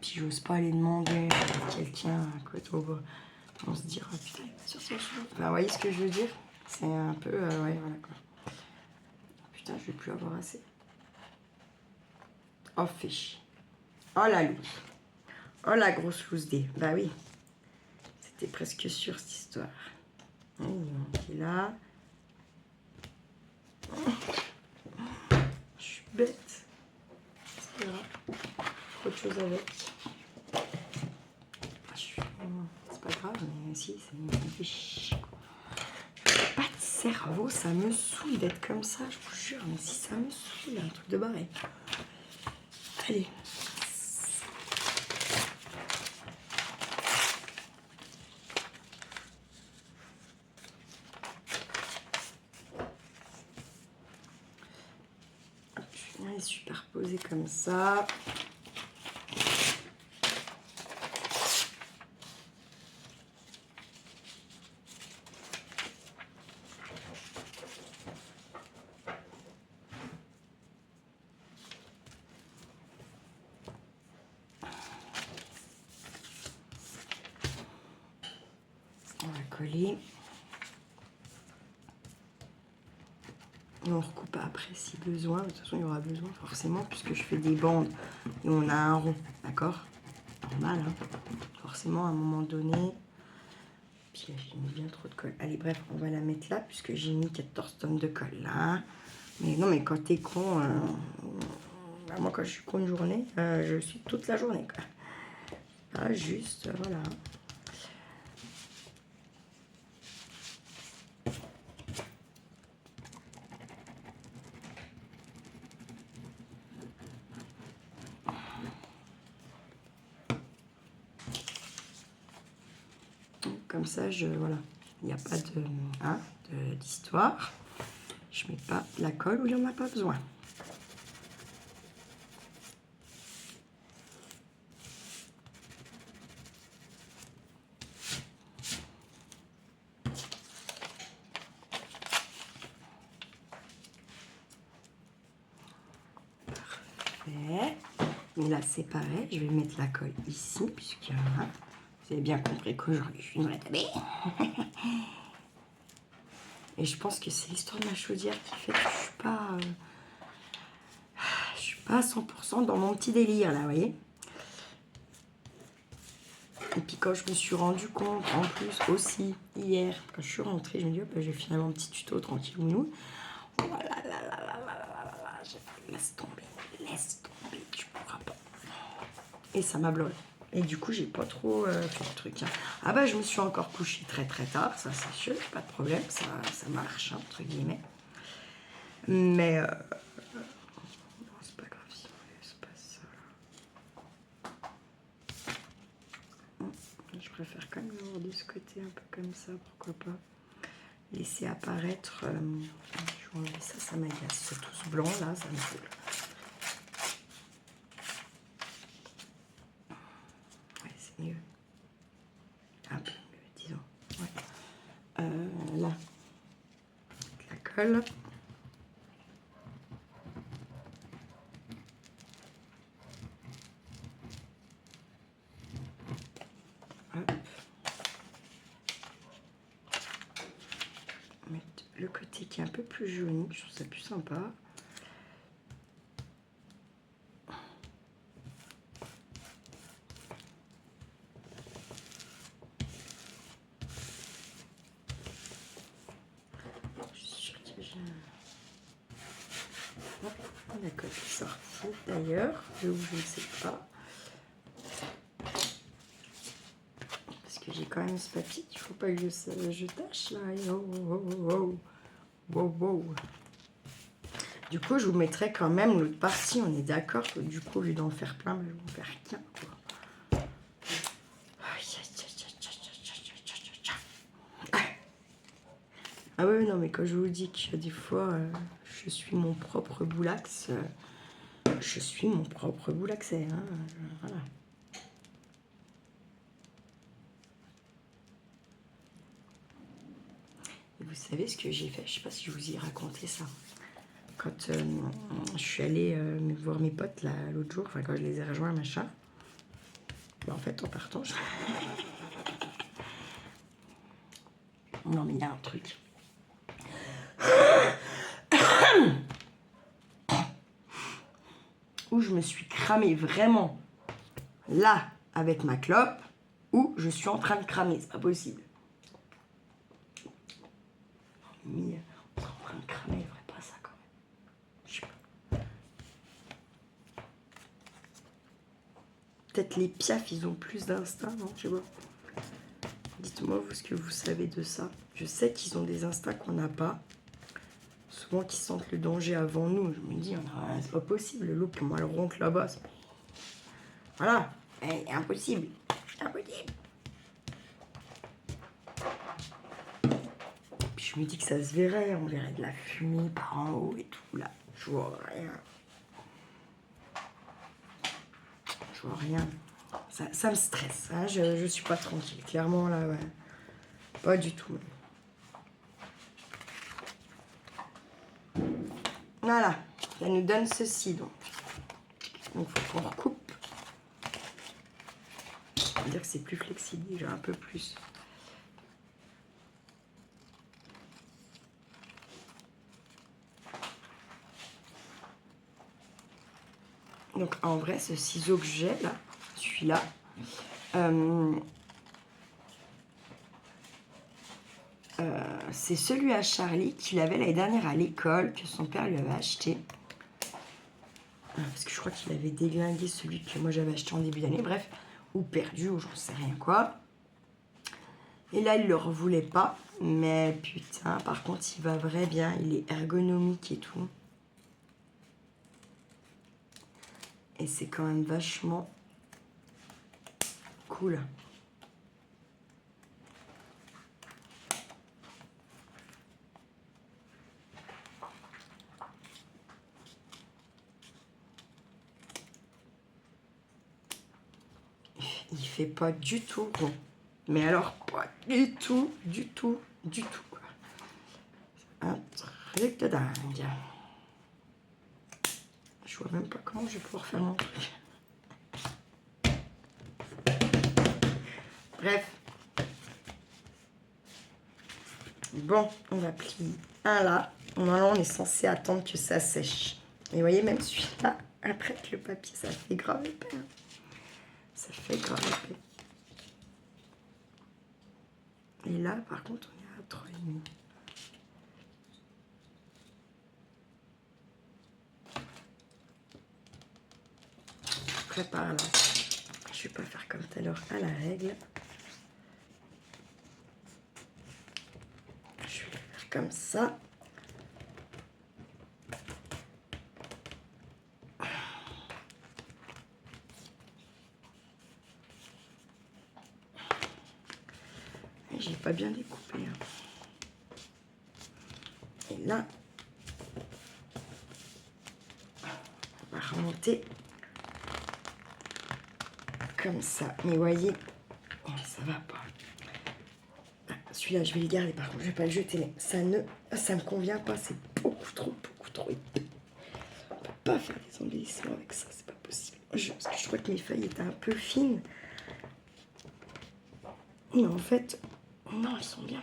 Puis, j'ose pas aller demander à quelqu'un à côté. On se dira, putain, il est pas sur ses cheveux. Enfin, vous voyez ce que je veux dire? C'est un peu... ouais, voilà, quoi. Putain, je vais plus avoir assez. Oh, fait chier. Oh, la loose. Oh, la grosse loose dé. Bah oui. C'était presque sûr, cette histoire. Oh, ok, là. Je suis bête. C'est pas grave. Je ferai autre chose avec. C'est pas grave, mais si, ça me fait chier, quoi. Pas de cerveau, ça me saoule d'être comme ça, je vous jure. Mais si ça me saoule, un truc de barré. Allez. Je vais les superposer comme ça. On va coller. Et on recoupe après si besoin. De toute façon, il y aura besoin forcément puisque je fais des bandes et on a un rond. D'accord? Normal, hein? Forcément, à un moment donné. Puis j'ai mis bien trop de colle. Allez, bref, on va la mettre là puisque j'ai mis 14 tonnes de colle là. Mais non, mais quand t'es con, bah, moi quand je suis con une journée, je suis toute la journée, quoi. Ah, juste, voilà. Comme ça, voilà, il n'y a pas d'histoire. Je mets pas de la colle où il n'y en a pas besoin. Parfait. Mais là, c'est pareil. Je vais mettre la colle ici, puisque vous avez bien compris qu'aujourd'hui, je suis dans la tabée. Et je pense que c'est l'histoire de ma chaudière qui fait que je suis pas à 100% dans mon petit délire, là, vous voyez. Et puis quand je me suis rendu compte, en plus aussi, hier, quand je suis rentrée, je me dis, oh, bah, je vais finalement un petit tuto tranquille ou nous. Oh là là là là là là là, laisse tomber, tu pourras pas. Et ça m'a bloqué. Et du coup, j'ai pas trop fait le truc. Hein. Ah bah, je me suis encore couchée très très tard, ça c'est sûr, pas de problème, ça marche, hein, entre guillemets. Mais, non, c'est pas grave si on laisse pas ça là. Je préfère quand même avoir de ce côté, un peu comme ça, pourquoi pas. Laisser apparaître... je vais enlever ça, ça m'agace. C'est tout ce blanc là, ça me saoule. Ouais, c'est mieux. Un peu mieux, disons. Ouais. Là, la colle. Hop. Mettre le côté qui est un peu plus jauni, je trouve ça plus sympa. La colle est sortie d'ailleurs, je ne sais pas. Parce que j'ai quand même ce papier, il ne faut pas que je tâche là. Oh, oh, oh, oh. Wow, wow. Du coup, je vous mettrai quand même l'autre partie. On est d'accord que du coup, au lieu d'en faire plein, je vais en faire qu'un. Ah oui, non, mais quand je vous dis que des fois, je suis mon propre boulax, je suis mon propre boulaxé. Hein, voilà. Et vous savez ce que j'ai fait? Je sais pas si je vous ai raconté ça. Quand je suis allée voir mes potes l'autre jour, enfin quand je les ai rejoints, machin, ben, en fait, en partant, non, mais il y a un truc. Où je me suis cramée vraiment là avec ma clope, où je suis en train de cramer, c'est pas possible. Mais on est en train de cramer, il ferait pas ça quand même. Je sais pas. Peut-être les piafs, ils ont plus d'instinct, non? Je sais pas. Dites-moi vous ce que vous savez de ça. Je sais qu'ils ont des instincts qu'on n'a pas. Souvent qu'ils sentent le danger avant nous. Je me dis, c'est pas possible, le loup, comment elle ronque là-bas. Voilà, impossible. Impossible. Puis je me dis que ça se verrait, on verrait de la fumée par en haut et tout, là. Je vois rien. Je vois rien. Ça me stresse, hein. Je suis pas tranquille. Clairement, là, ouais. Pas du tout. Voilà, ça nous donne ceci, donc. Donc, il faut qu'on recoupe. On va dire que c'est plus flexible, déjà un peu plus. Donc, en vrai, ce ciseau que j'ai, là, celui-là, c'est celui à Charlie qu'il avait l'année dernière à l'école, que son père lui avait acheté. Parce que je crois qu'il avait déglingué celui que moi j'avais acheté en début d'année, bref, ou perdu, ou j'en sais rien quoi. Et là, il le revoulait pas, mais putain, par contre, il va vrai bien, il est ergonomique et tout. Et c'est quand même vachement cool. Il fait pas du tout rond. Mais alors, pas du tout, du tout, du tout. Un truc de dingue. Je vois même pas comment je vais pouvoir faire mon truc. Bref. Bon, on va plier un là. Normalement, on est censé attendre que ça sèche. Et vous voyez, même celui-là, après que le papier, ça fait grave épais. Hein. Ça fait grave épais. Et là, par contre, on est à 3,5. Je prépare là. Je vais pas faire comme tout à l'heure à la règle. Je vais faire comme ça. pas bien découper. Hein. Et là, on va remonter comme ça. Mais voyez, ça va pas. Celui-là, je vais le garder. Par contre, je vais pas le jeter. Ça me convient pas. C'est beaucoup trop épais. On peut pas faire des embellissements avec ça. C'est pas possible. Parce que je crois que mes feuilles étaient un peu fines. Mais en fait, non, elles sont bien.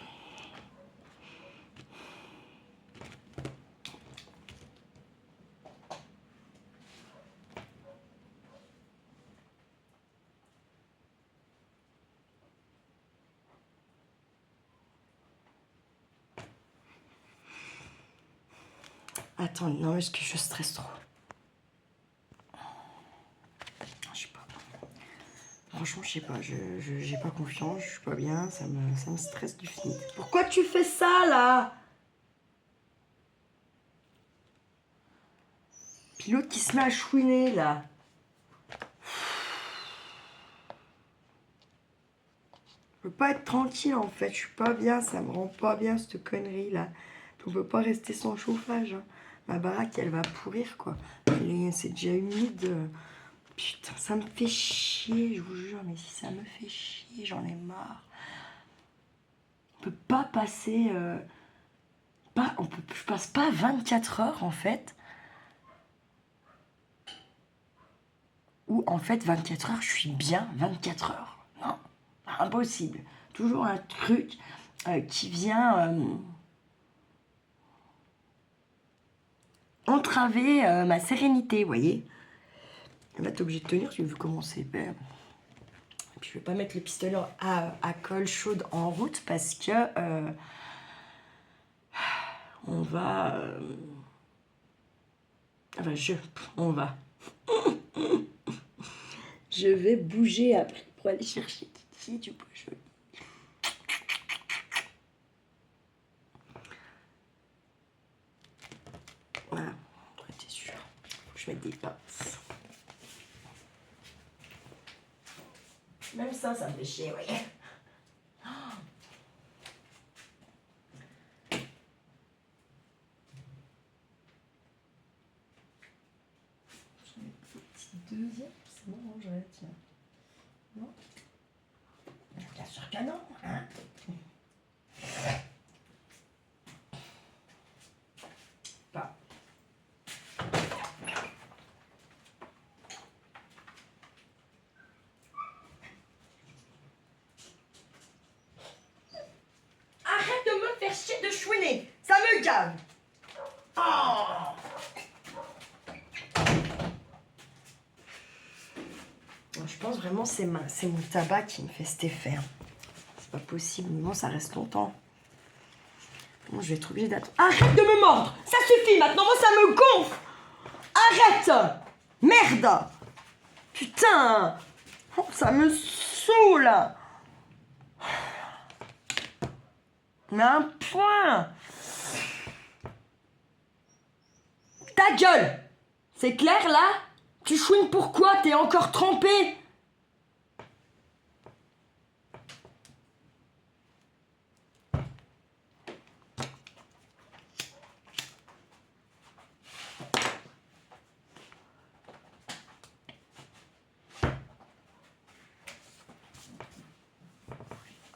Attends, non, est-ce que je stresse trop? Je sais pas. Franchement, je sais pas. J'ai pas confiance, je suis pas bien. Ça me stresse du fini. Pourquoi tu fais ça, là? Puis l'autre qui se met à chouiner, là. Je peux pas être tranquille, en fait. Je suis pas bien. Ça me rend pas bien, cette connerie, là. On peut pas rester sans chauffage. Hein. Ma baraque, elle va pourrir, quoi. C'est déjà humide. Putain, ça me fait chier, je vous jure. Mais si ça me fait chier, j'en ai marre. On peut pas passer... je passe pas 24 heures, en fait. Ou, en fait, 24 heures, je suis bien 24 heures. Non, impossible. Toujours un truc qui vient... entraver ma sérénité, vous voyez. Là, t'es obligé de tenir, tu veux commencer. Ben, et puis, je vais pas mettre le pistolet à colle chaude en route parce que on va... enfin, on va. Je vais bouger après pour aller chercher Kiki du beau joli. Voilà, t'es sûr. Faut que je mette des pinces. Même ça me fait chier, vous voyez. Je mets une petite deuxième, c'est bon, je vais tiens. Non. Bien sûr que non, hein. Pas. Arrête de me faire chier de chouiner. Ça me gave. Oh. Je pense vraiment que c'est mon tabac qui me fait cet effet. C'est pas possible. Non, ça reste longtemps. Bon, je vais être obligée d'attendre. Arrête de me mordre. Ça suffit maintenant. Moi, ça me gonfle. Arrête. Merde. Putain. Oh, ça me saoule. Mais un point. Ta gueule. C'est clair, là? Tu chouines pourquoi? T'es encore trempé.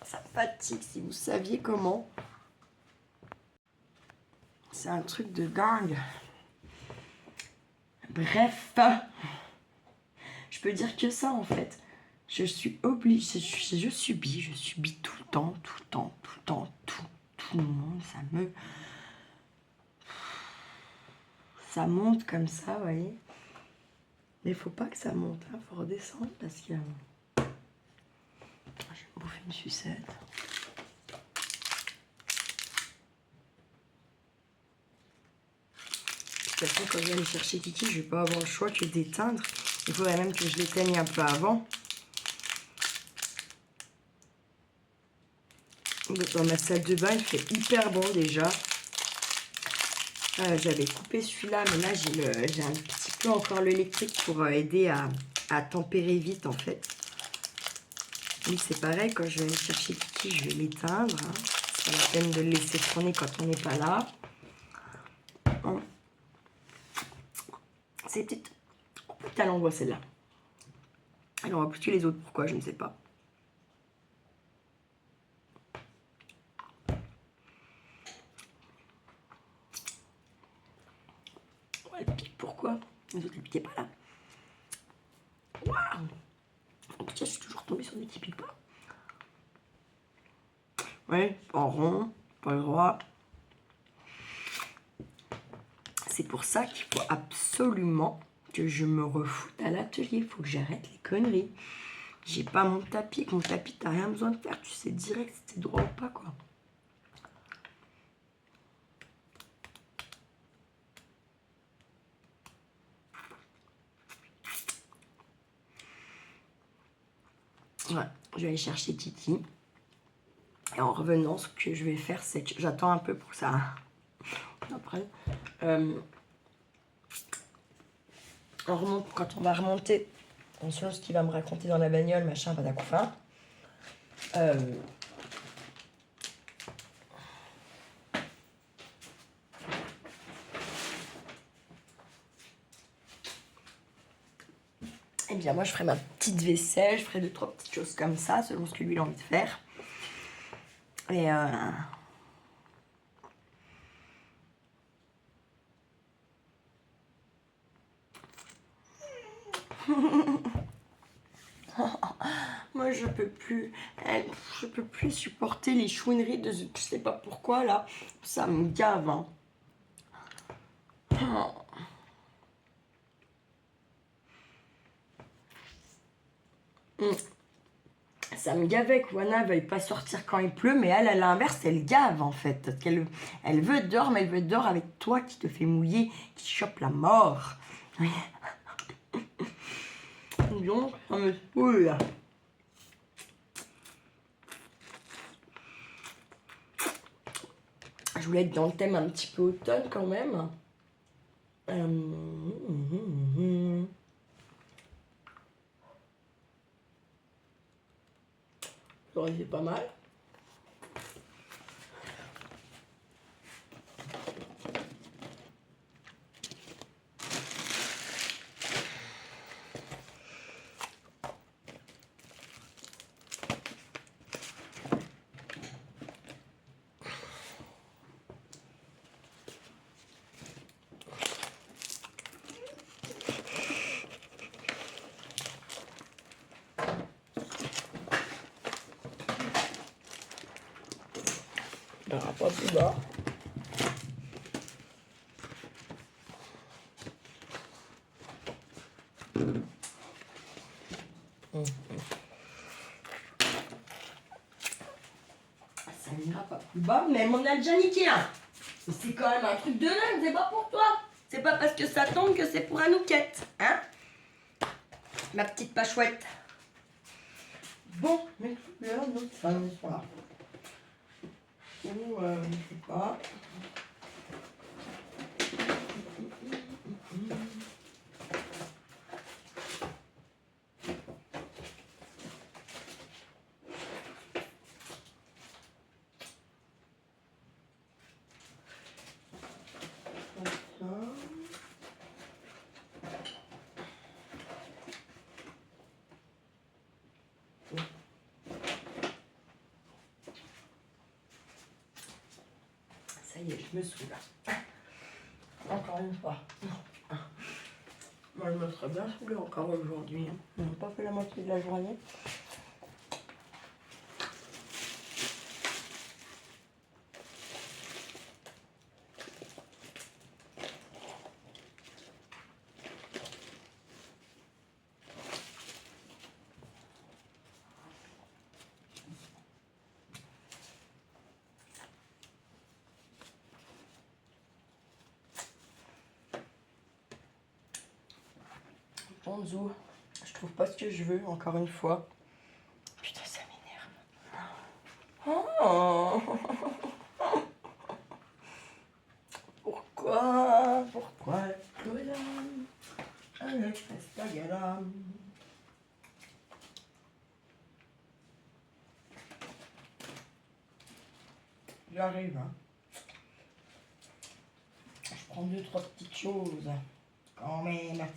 Ça fatigue, si vous saviez comment. C'est un truc de dingue. Bref. Je peux dire que ça, en fait. Je suis obligée, je subis tout le temps, tout le monde, ça monte comme ça, vous voyez. Mais il faut pas que ça monte, hein, faut redescendre parce que... Je vais bouffer une sucette. De toute façon, quand je vais aller chercher Kiki, je vais pas avoir le choix que d'éteindre. Il faudrait même que je l'éteigne un peu avant. Dans ma salle de bain, il fait hyper bon déjà. J'avais coupé celui-là, mais là j'ai un petit peu encore l'électrique pour aider à tempérer vite en fait. Oui, c'est pareil, quand je vais aller chercher Kiki, je vais l'éteindre. Hein. C'est pas la peine de le laisser tourner quand on n'est pas là. Hein. C'est petite. Elle envoie celle-là. Elle envoie plus que les autres. Pourquoi, je ne sais pas. Ouais, elle pique, pourquoi? Les autres ne piquaient pas là. Waouh! En tout cas, je suis toujours tombée sur des qui piquent pas. Ouais, en rond, pas le droit. C'est pour ça qu'il faut absolument que je me refoute à l'atelier. Il faut que j'arrête les conneries. J'ai pas mon tapis. Avec mon tapis, t'as rien besoin de faire. Tu sais direct si t'es droit ou pas, quoi. Ouais, je vais aller chercher Kiki. Et en revenant, ce que je vais faire, c'est que j'attends un peu pour ça. Après, quand on va remonter, selon ce qu'il va me raconter dans la bagnole, machin, patacoufa. Eh bien, moi, je ferai ma petite vaisselle, je ferai 2-3 petites choses comme ça, selon ce que lui a envie de faire. Et moi, je peux plus supporter les chouineries de... Je sais pas pourquoi, là. Ça me gave, hein. Ça me gavait que Wana veuille pas sortir quand il pleut, mais elle, à l'inverse, elle gave, en fait. Parce qu'elle elle veut être dehors, mais elle veut être dehors avec toi qui te fait mouiller, qui chope la mort. Donc, ça me saoule. Je voulais être dans le thème un petit peu automne quand même. Ça aurait été pas mal. Il n'y aura pas plus bas. Ça n'ira pas plus bas, mais on a déjà niqué un. Mais c'est quand même un truc de dingue, c'est pas pour toi. C'est pas parce que ça tombe que c'est pour un nouquette, hein? Ma petite pachouette. Bon, mais là, non, ça ne sont là. Ou, je sais pas. Ça y est, je me saoule. Encore une fois. Moi, je me serais bien saoulée encore aujourd'hui. On n'a pas fait la moitié de la journée. Bonzo, je trouve pas ce que je veux, encore une fois. Putain, ça m'énerve. Oh. Pourquoi avec Pastagala? J'arrive, hein. Je prends 2-3 petites choses, quand même.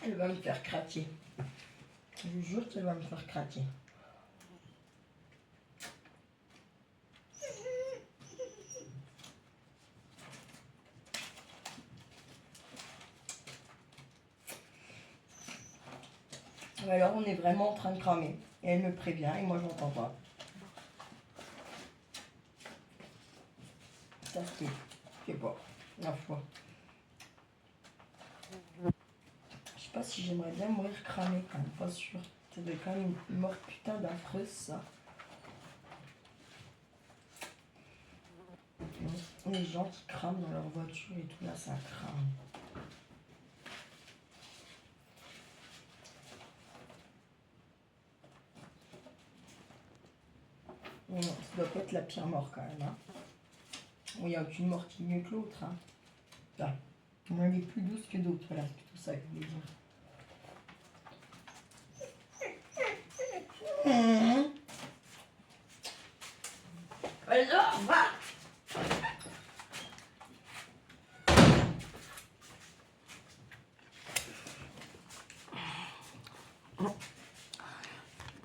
Elle va me faire craquer. Je vous jure qu'elle va me faire craquer. Alors on est vraiment en train de cramer. Et elle me prévient et moi je n'entends pas. Ça c'est. Je sais pas. La foi. Je sais pas si j'aimerais bien mourir cramé quand même. Pas sûr. Ça doit être quand même une mort putain d'affreuse ça. Les gens qui crament dans leur voiture et tout là, ça crame. Non, ça doit pas être la pire mort quand même. Hein. Bon, il n'y a aucune mort qui est mieux que l'autre. Hein. Là. Elle est plus douce que d'autres. Voilà, c'est plutôt ça que je voulais dire. Alors, va.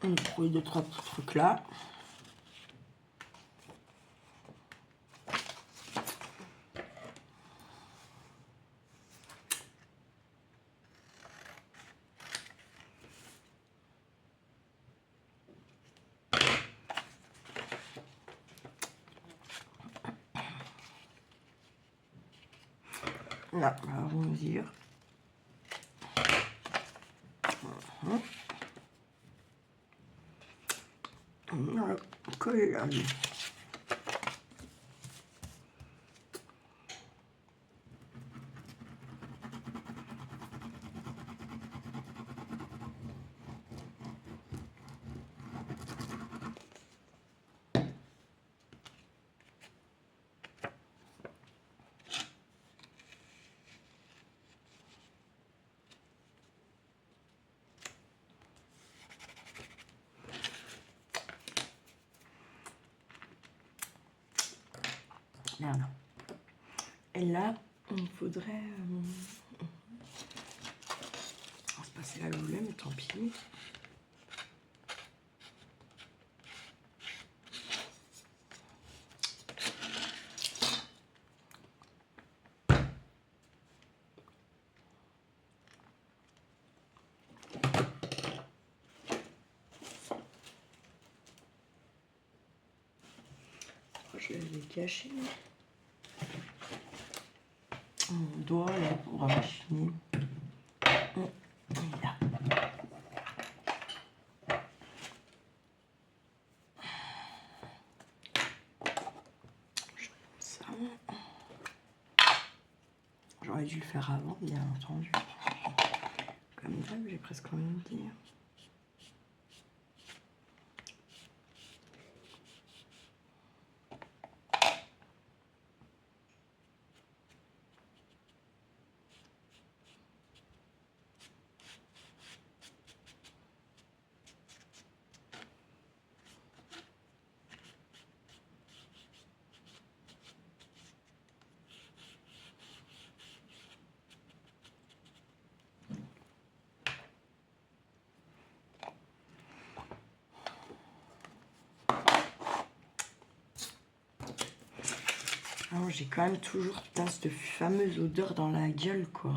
On a trouvé 2-3 petits trucs là. Là, on va arrondir. On va coller là. Merde. Et là, il faudrait... On va se passer là le volet, mais tant pis. Je l'ai caché. On doit là pour machiner. Là. Ça. J'aurais dû le faire avant, bien entendu. Comme d'hab, j'ai presque envie de dire. Alors, j'ai quand même toujours cette fameuse odeur dans la gueule, quoi.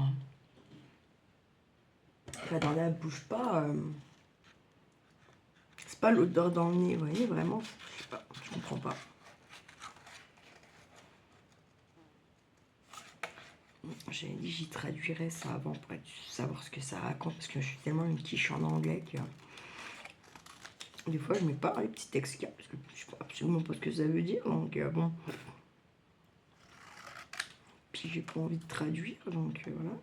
Enfin, dans la bouche, pas... C'est pas l'odeur dans le nez, vous voyez, vraiment. Je sais pas, je comprends pas. J'ai dit j'y traduirais ça avant pour savoir ce que ça raconte, parce que je suis tellement une quiche en anglais que... Des fois, je mets pas les petits textes qu'il y a, parce que je sais absolument pas ce que ça veut dire, donc bon... Puis j'ai pas envie de traduire, donc voilà.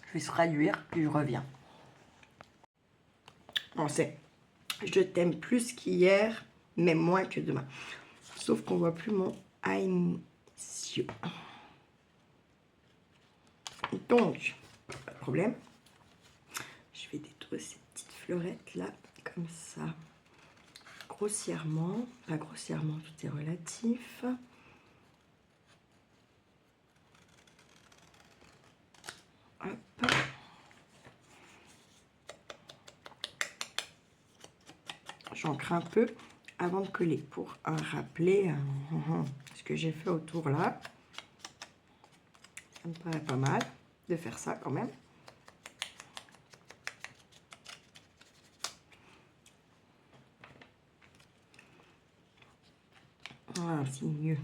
Je vais se traduire, puis je reviens. On sait, je t'aime plus qu'hier, mais moins que demain. Sauf qu'on voit plus mon I miss you. Donc, pas de problème. Je vais détourer ces petites fleurettes là, comme ça, grossièrement. Pas grossièrement, tout est relatif. Hop. J'ancre un peu avant de coller pour rappeler ce que j'ai fait autour là. Ça me paraît pas mal de faire ça quand même. Voilà, c'est mieux,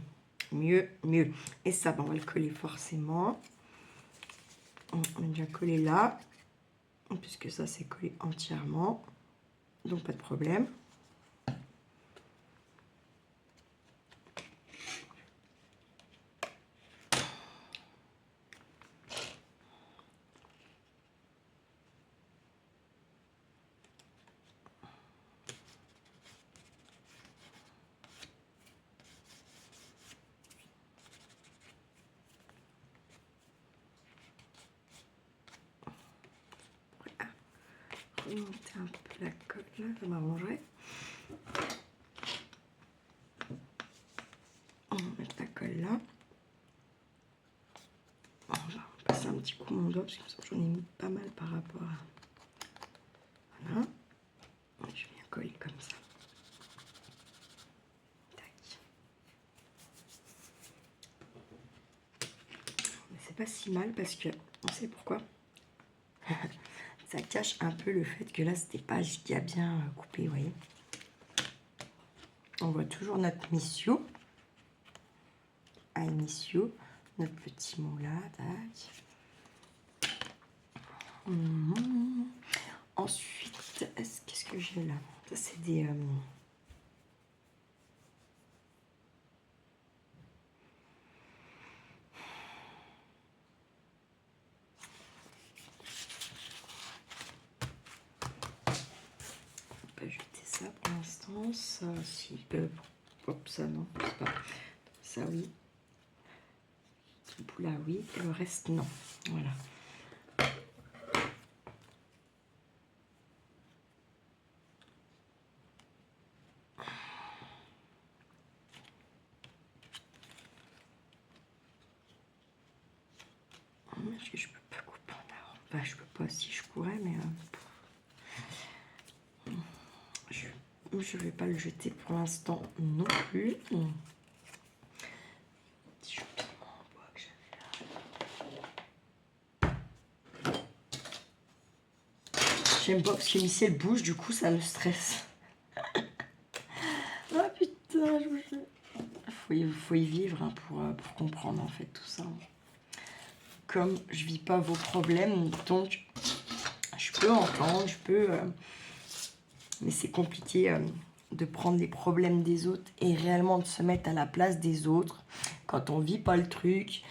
mieux, mieux. Et ça, on va le coller forcément. On a déjà collé là, puisque ça c'est collé entièrement, donc pas de problème. Remonter un peu la colle là, ça m'arrangerait. On va mettre la colle là. On va passer un petit coup mon doigt parce que j'en ai mis pas mal par rapport à... Voilà. Je viens coller comme ça. Tac. Mais c'est pas si mal parce que on sait pourquoi. Ça cache un peu le fait que là c'était pas giga bien coupé, vous voyez. On voit toujours notre miss you. I miss you. Notre petit mot là, tac. Ensuite, qu'est-ce que j'ai là? Ça c'est des... Pas jeter ça pour l'instant. Ça, si peu. Hop, ça non, c'est pas. Ça oui. Ce bout là oui. Et le reste non. Voilà. Je peux pas couper en arbre. Enfin, je peux pas, si je pourrais, mais je vais pas le jeter pour l'instant non plus. J'aime pas parce que Missy elle bouge, du coup ça me stresse. Ah putain, faut y vivre hein, pour comprendre en fait tout ça. Comme je vis pas vos problèmes, donc je peux entendre, je peux... mais c'est compliqué de prendre les problèmes des autres et réellement de se mettre à la place des autres quand on vit pas le truc.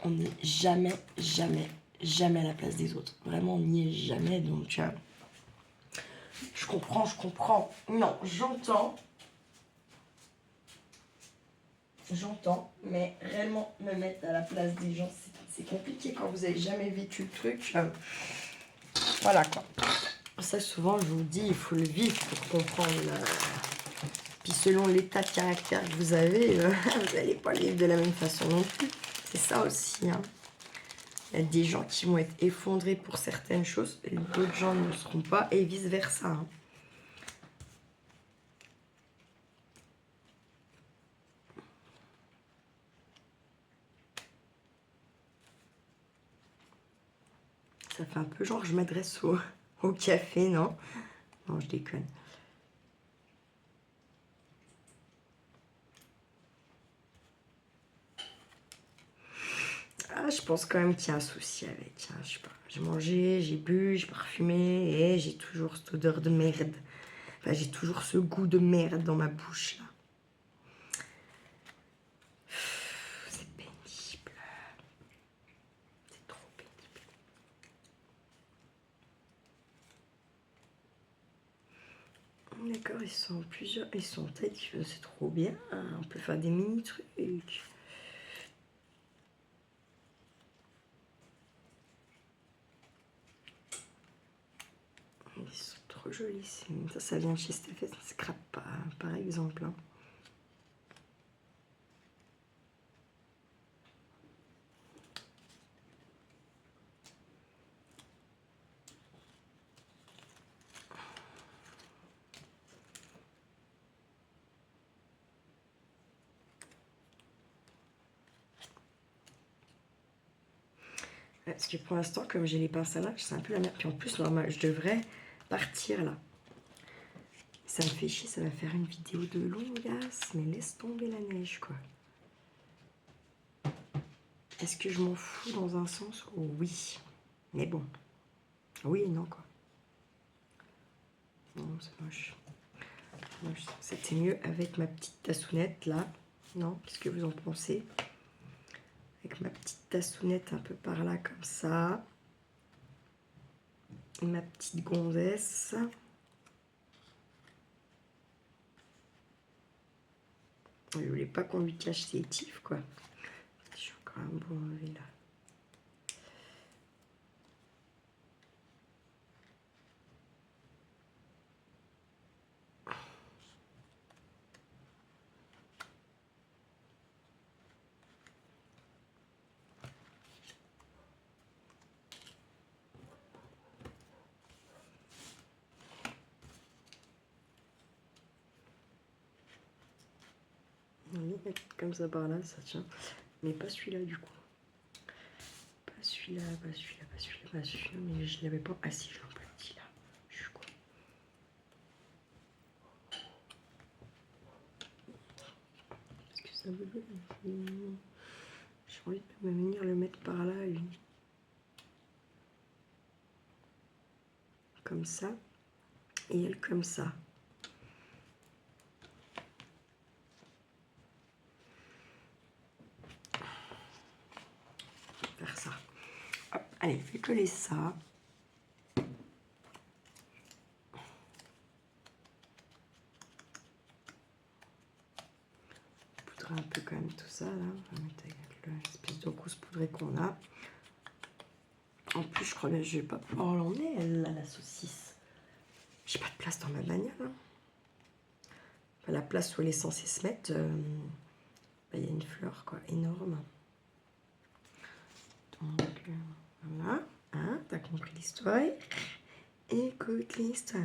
On n'est jamais, jamais, jamais à la place des autres. Vraiment, on n'y est jamais. Donc, je comprends. Non, j'entends, mais réellement me mettre à la place des gens, c'est compliqué quand vous avez jamais vécu le truc. Voilà quoi. Ça, souvent, je vous dis, il faut le vivre pour comprendre. Puis selon l'état de caractère que vous avez, vous n'allez pas le vivre de la même façon non plus. C'est ça aussi. Hein. Il y a des gens qui vont être effondrés pour certaines choses, et d'autres gens ne le seront pas, et vice-versa. Hein. Ça fait un peu genre, je m'adresse au café, non? Non, je déconne. Ah, je pense quand même qu'il y a un souci avec. Hein, je sais pas. J'ai mangé, j'ai bu, j'ai parfumé et j'ai toujours cette odeur de merde. Enfin, j'ai toujours ce goût de merde dans ma bouche là. C'est pénible. C'est trop pénible. D'accord, ils sont plusieurs. Ils sont tête, c'est trop bien. On peut faire des mini trucs. Ils sont trop jolis. Ça vient de chez Steph, ça se crappe pas, par exemple. Hein. Parce que pour l'instant, comme j'ai les pinces à linge, c'est un peu la merde. Puis en plus, normal, je devrais partir là. Ça me fait chier, ça va faire une vidéo de longasse, mais laisse tomber la neige, quoi. Est-ce que je m'en fous dans un sens? Oui. Mais bon. Oui et non, quoi. Non, c'est moche. C'était mieux avec ma petite tassounette, là. Non? Qu'est-ce que vous en pensez? Avec ma petite tassounette un peu par là, comme ça. Et ma petite gonzesse. Je voulais pas qu'on lui cache ses tifs, quoi. Je suis quand même bon enlever là. On va mettre comme ça par là, ça tient. Mais pas celui-là du coup. Pas celui-là, pas celui-là, pas celui-là, pas celui-là. Mais je l'avais pas. Ah si, je l'ai un petit là. Je suis quoi? Est-ce que ça veut dire? J'ai envie de venir le mettre par là, lui. Comme ça. Et elle comme ça. Faire ça. Hop, allez, je vais coller ça. Poudrer un peu quand même tout ça là. On va mettre avec l'espèce de grosse poudrée qu'on a. En plus, je crois que je vais pas pouvoir l'emmener, elle, là, la saucisse. J'ai pas de place dans ma bagnole. Hein. Enfin, la place où elle est censée se mettre, il y a une fleur quoi, énorme. Donc voilà, hein, t'as compris l'histoire. Écoute l'histoire.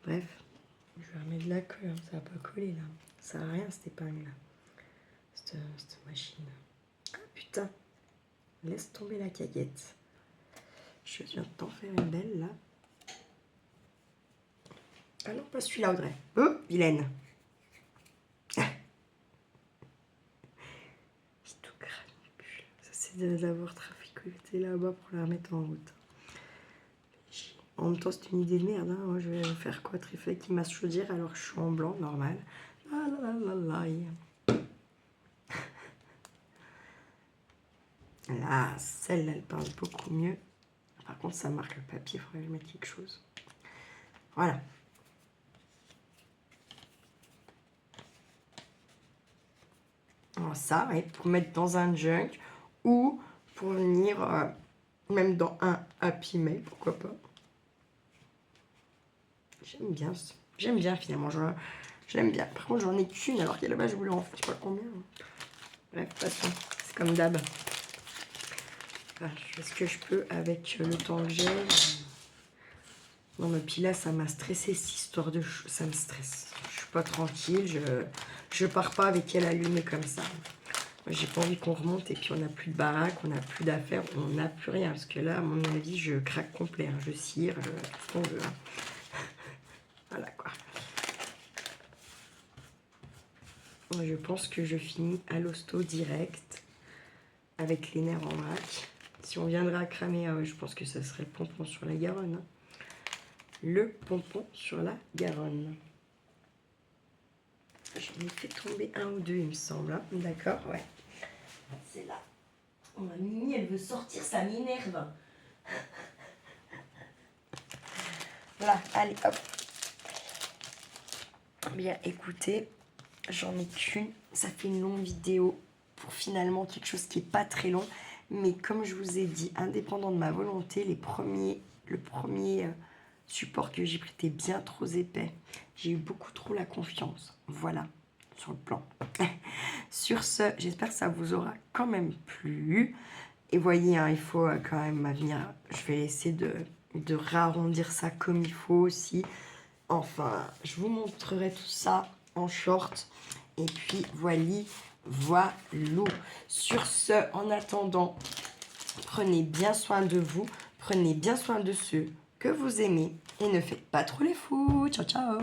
Bref, je vais remettre de la colle, hein, ça va pas coller là. Ça sert à rien cette épingle là. Cette machine. Ah putain, laisse tomber la caguette. Je viens de t'en faire une belle là. Ah non, pas celui-là, Audrey. Oh, vilaine. C'est tout crapule. Ça, c'est d'avoir traficoté là-bas pour la remettre en route. En même temps, c'est une idée de merde. Hein. Moi, je vais faire quoi? Trifait qui masse chaudière alors que je suis en blanc, normal. Ah là là là là. Là, celle-là, elle parle beaucoup mieux. Par contre, ça marque le papier. Il faudrait que je mette quelque chose. Voilà. Alors ça, ouais, pour mettre dans un junk ou pour venir même dans un Happy Mail, pourquoi pas. J'aime bien finalement, j'aime bien. Par contre, j'en ai qu'une alors qu'à la base, je voulais en faire, je sais pas combien. Bref, de toute façon, c'est comme d'hab. Enfin, je fais ce que je peux avec le temps que j'ai. Non, mais puis là, ça m'a stressé cette histoire de... Ça me stresse. Je suis pas tranquille, je pars pas avec elle allumée comme ça. J'ai pas envie qu'on remonte et puis on n'a plus de baraque, on n'a plus d'affaires, on n'a plus rien. Parce que là, à mon avis, je craque complet. Hein. Je cire, tout ce qu'on veut. Hein. Voilà quoi. Je pense que je finis à l'hosto direct avec les nerfs en vrac. Si on viendra à cramer, je pense que ça serait le pompon sur la Garonne. Hein. Le pompon sur la Garonne. J'en ai fait tomber un ou deux, il me semble. Hein. D'accord, ouais. C'est là. Oh, ma Mimi, elle veut sortir, ça m'énerve. Voilà, allez, hop. Bien, écoutez, j'en ai qu'une. Ça fait une longue vidéo pour finalement quelque chose qui n'est pas très long. Mais comme je vous ai dit, indépendant de ma volonté, le premier support que j'ai pris était bien trop épais. J'ai eu beaucoup trop la confiance. Voilà, sur le plan. Sur ce, j'espère que ça vous aura quand même plu. Et voyez, hein, il faut quand même venir. Je vais essayer de réarrondir ça comme il faut aussi. Enfin, je vous montrerai tout ça en short. Et puis, voilà. Sur ce, en attendant, prenez bien soin de vous. Prenez bien soin de ceux que vous aimez. Et ne faites pas trop les fous. Ciao, ciao.